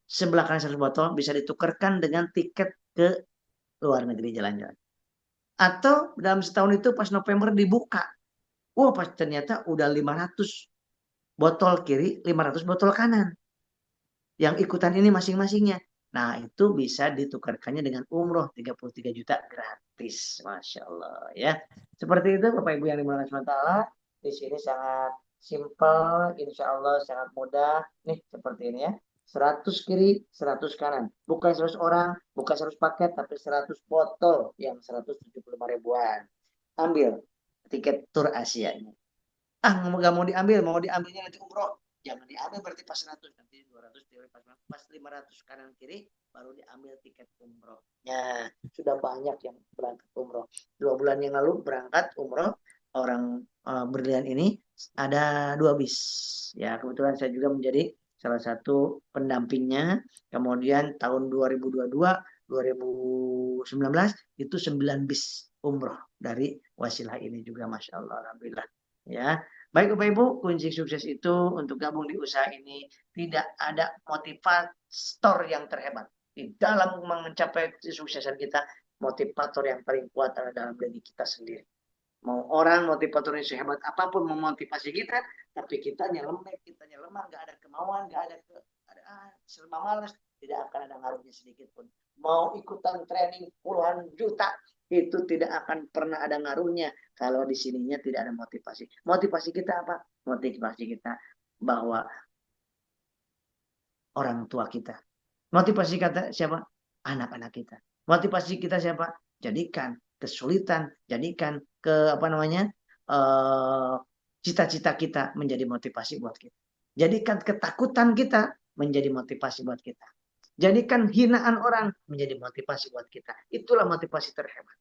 Sebelah kanan 100 botol bisa ditukarkan dengan tiket ke luar negeri jalan-jalan. Atau dalam setahun itu pas November dibuka. Wah, pas ternyata udah 500 botol kiri, 500 botol kanan. Yang ikutan ini masing-masingnya. Nah, itu bisa ditukarkannya dengan umroh 33 juta gratis. Masya Allah ya. Seperti itu Bapak Ibu yang dimuliakan Allah. Di sini sangat simple, insya Allah sangat mudah. Nih seperti ini ya. 100 kiri, 100 kanan. Bukan 100 orang, bukan 100 paket, tapi 100 botol yang 175 ribuan. Ambil tiket tur Asia-nya. Nggak mau diambil, mau diambilnya nanti umroh. Jangan diambil berarti pas 100, nanti 200 pas 500 kanan kiri baru diambil tiket umrohnya. Sudah banyak yang berangkat umroh. 2 bulan yang lalu berangkat umroh orang berlian ini ada 2 bis. Ya, kebetulan saya juga menjadi salah satu pendampingnya. Kemudian tahun 2022, 2019 itu 9 bis umroh dari wasilah ini juga, Masya Allah, Alhamdulillah. Ya, baik Bapak Ibu, kunci sukses itu untuk gabung di usaha ini tidak ada motivator yang terhebat. Di dalam mencapai kesuksesan kita, motivator yang paling kuat adalah dalam diri kita sendiri. Mau orang motivatornya sehebat apapun memotivasi kita, tapi kitanya lembek, kitanya lemah, nggak ada kemauan, nggak ada serba malas, tidak akan ada ngaruhnya sedikit pun. Mau ikutan training puluhan juta, itu tidak akan pernah ada ngaruhnya kalau di sininya tidak ada motivasi. Motivasi kita apa? Motivasi kita bahwa orang tua kita. Motivasi kata siapa? anak-anak kita. Motivasi kita siapa? Jadikan kesulitan, jadikan cita-cita kita menjadi motivasi buat kita. Jadikan ketakutan kita menjadi motivasi buat kita. Jadikan hinaan orang menjadi motivasi buat kita. Itulah motivasi terhebat.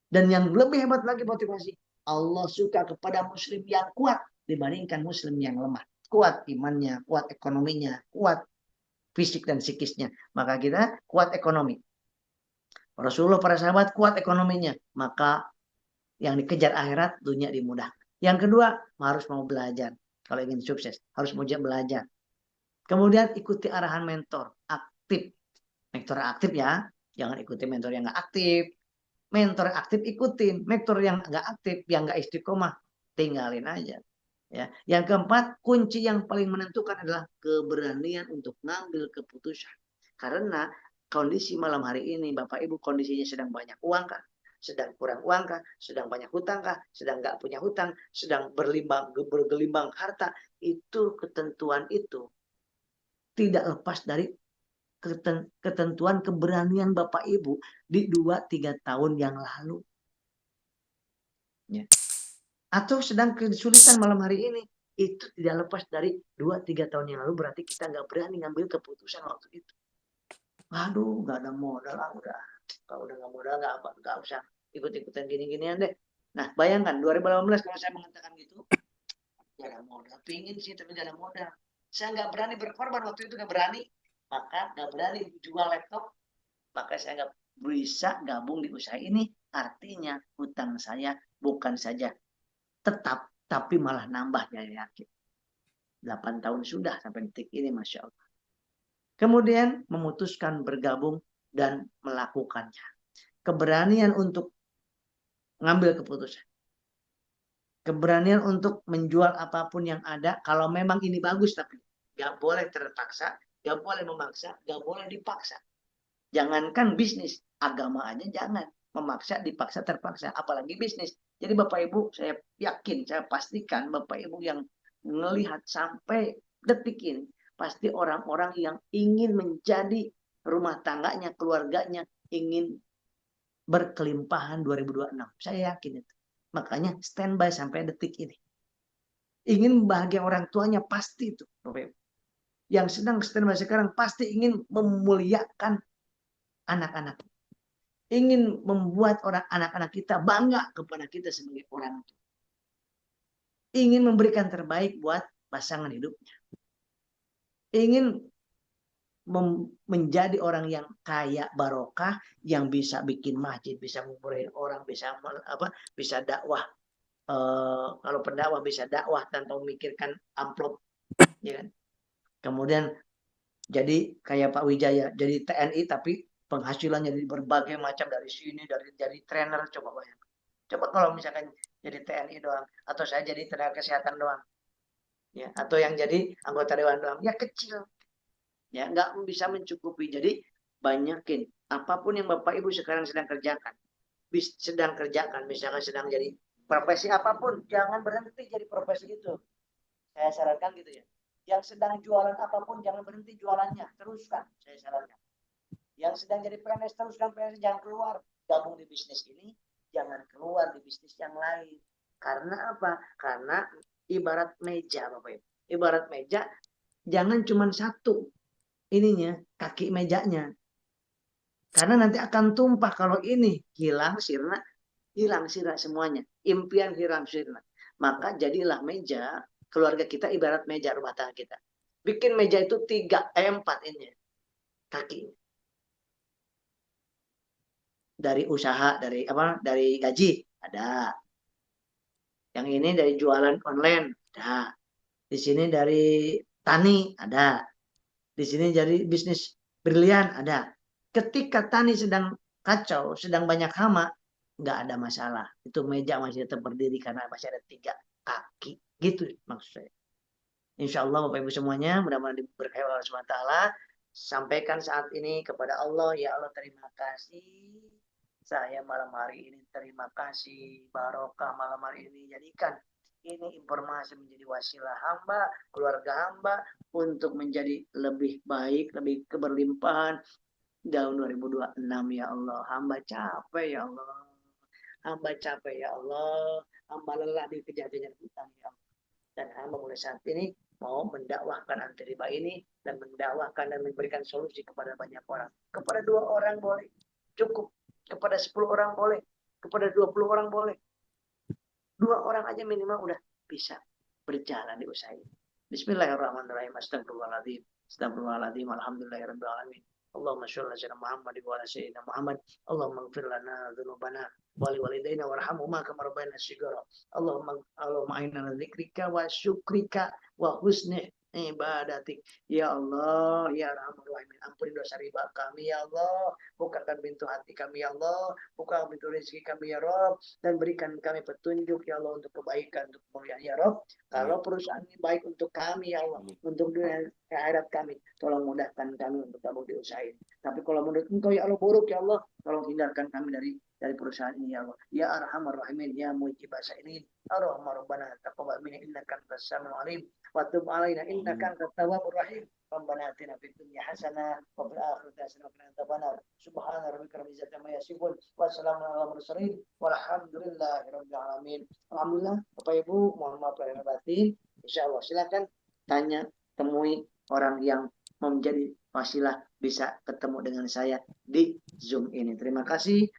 Dan yang lebih hebat lagi motivasi, Allah suka kepada muslim yang kuat dibandingkan muslim yang lemah. Kuat imannya, kuat ekonominya, kuat fisik dan psikisnya. Maka kita kuat ekonomi. Rasulullah, para sahabat kuat ekonominya. Maka yang dikejar akhirat, dunia dimudahkan. Yang kedua, harus mau belajar. Kalau ingin sukses, harus mau belajar. Kemudian ikuti arahan mentor, aktif. Mentor aktif ya, jangan ikuti mentor yang nggak aktif. Mentor aktif ikutin, mentor yang nggak aktif, yang nggak istiqomah, tinggalin aja. Ya. Yang keempat, kunci yang paling menentukan adalah keberanian untuk ngambil keputusan. Karena kondisi malam hari ini, Bapak Ibu, kondisinya sedang banyak uang kah? Sedang kurang uang kah? Sedang banyak hutang kah? Sedang nggak punya hutang? Sedang bergelimbang harta? Itu ketentuan itu tidak lepas dari ketentuan keberanian Bapak Ibu di 2-3 tahun yang lalu. Ya. Atau sedang kesulitan malam hari ini, itu tidak lepas dari 2-3 tahun yang lalu, berarti kita nggak berani ngambil keputusan waktu itu. Aduh, nggak ada modal, udah. Kalau udah nggak modal, nggak usah ikut-ikutan gini-ginian deh. Nah, bayangkan 2018 kalau saya mengatakan gitu, nggak ada modal. Pingin sih, tapi nggak ada modal. Saya nggak berani berkorban waktu itu, nggak berani. Maka nggak berani jual laptop, maka saya nggak bisa gabung di usaha ini. Artinya hutang saya bukan saja tetap, tapi malah nambah, ya yakin. 8 tahun sudah sampai detik ini, Masya Allah. Kemudian memutuskan bergabung dan melakukannya. Keberanian untuk mengambil keputusan. Keberanian untuk menjual apapun yang ada, kalau memang ini bagus, tapi gak boleh terpaksa, gak boleh memaksa, gak boleh dipaksa. Jangankan bisnis, agama aja jangan. Memaksa, dipaksa, terpaksa. Apalagi bisnis. Jadi Bapak Ibu, saya yakin, saya pastikan Bapak Ibu yang melihat sampai detik ini, pasti orang-orang yang ingin menjadi rumah tangganya, keluarganya, ingin berkelimpahan 2026. Saya yakin itu. Makanya standby sampai detik ini. Ingin bahagia orang tuanya, pasti itu Bapak Ibu. Yang sedang standby sekarang pasti ingin memuliakan anak-anak, ingin membuat anak-anak kita bangga kepada kita sebagai orang tua, ingin memberikan terbaik buat pasangan hidupnya, ingin menjadi orang yang kaya barokah, yang bisa bikin masjid, bisa ngumpulin orang, bisa dakwah. Kalau pendakwah bisa dakwah tanpa memikirkan amplop, ya kan? Kemudian jadi kayak Pak Wijaya, jadi TNI tapi penghasilannya dari berbagai macam, dari sini, dari trainer, coba bayangkan. Coba kalau misalkan jadi TNI doang, atau saya jadi tenaga kesehatan doang, ya, atau yang jadi anggota dewan doang, ya kecil, ya nggak bisa mencukupi. Jadi banyakin apapun yang Bapak Ibu sekarang sedang kerjakan, misalkan sedang jadi profesi apapun, jangan berhenti jadi profesi itu. Saya sarankan gitu ya. Yang sedang jualan apapun, jangan berhenti jualannya, teruskan. Saya sarankan. Yang sedang jadi PNS, teruskan PNS, jangan keluar. Gabung di bisnis ini, jangan keluar di bisnis yang lain. Karena apa? Karena ibarat meja, Bapak Ibu. Ibarat meja, jangan cuma satu ininya, kaki mejanya. Karena nanti akan tumpah kalau ini hilang sirna semuanya. Impian hilang sirna. Maka jadilah meja, keluarga kita ibarat meja rumah tangga kita. Bikin meja itu 4 ini kaki. Dari usaha, dari gaji ada. Yang ini dari jualan online ada. Di sini dari tani ada. Di sini dari bisnis brilian ada. Ketika tani sedang kacau, sedang banyak hama, nggak ada masalah. Itu meja masih tetap berdiri karena masih ada 3 kaki. Gitu maksud saya. Insya Allah Bapak Ibu semuanya, mudah-mudahan diberkahi Allah SWT. Sampaikan saat ini kepada Allah, ya Allah terima kasih. Saya malam hari ini terima kasih. Barokah malam hari ini, jadikan ini informasi menjadi wasilah hamba, keluarga hamba, untuk menjadi lebih baik, lebih keberlimpahan, tahun 2026 ya Allah. Hamba capek ya Allah. Hamba capek ya Allah. Hamba lelah dikejar-kejar hutang ya Allah. Dan hamba mulai saat ini mau mendakwahkan anti riba ini dan mendakwahkan dan memberikan solusi kepada banyak orang. Kepada 2 orang boleh, cukup. Kepada 10 orang boleh, kepada 20 orang boleh. 2 orang aja minimal udah bisa berjalan di usaha ini. Bismillahirrahmanirrahim. Astagfirullahaladzim. Astagfirullahaladzim. Alhamdulillahirabbil alamin. Allahumma sholli ala sayyidina Muhammad wa ala sayyidina Muhammad. Allahumma ighfir lana dzunubana wa li walidayna warhamhuma kama rabbayana shighara. Allahumma a'inna ala dzikrika wa syukrika wa husni ibadatik. Ya Allah, ya Rahman Rahim, ampuni dosa riba kami ya Allah, bukakan pintu hati kami ya Allah, bukakan pintu rezeki kami ya Rob, dan berikan kami petunjuk ya Allah untuk kebaikan, untuk kemuliaan ya Rob. Kalau perusahaan ini baik untuk kami ya Allah, untuk dunia akhirat kami, tolong mudahkan kami untuk gabung di usaha ini. Tapi kalau menurut Engkau ya Allah buruk ya Allah, tolong hindarkan kami dari perusahaan ini ya Allah. Ya Arhamar Rahimin, ya Mujib Sa'ilin, Arhamar Rabbana taqabbal minna innaka antas samiul alim wa tub alaina innaka antat tawwabur rahim. Rabbana atina fid dunya hasanah wa fil akhirati hasanah wa qina adzabannar. Subhana rabbika rabbil izzati amma yasifun wa salamun alal mursalin walhamdulillahi rabbil alamin. Alhamdulillah, Bapak Ibu, mohon maaf lahir batin. Insyaallah silakan tanya, temui orang yang menjadi wasilah bisa ketemu dengan saya di Zoom ini. Terima kasih.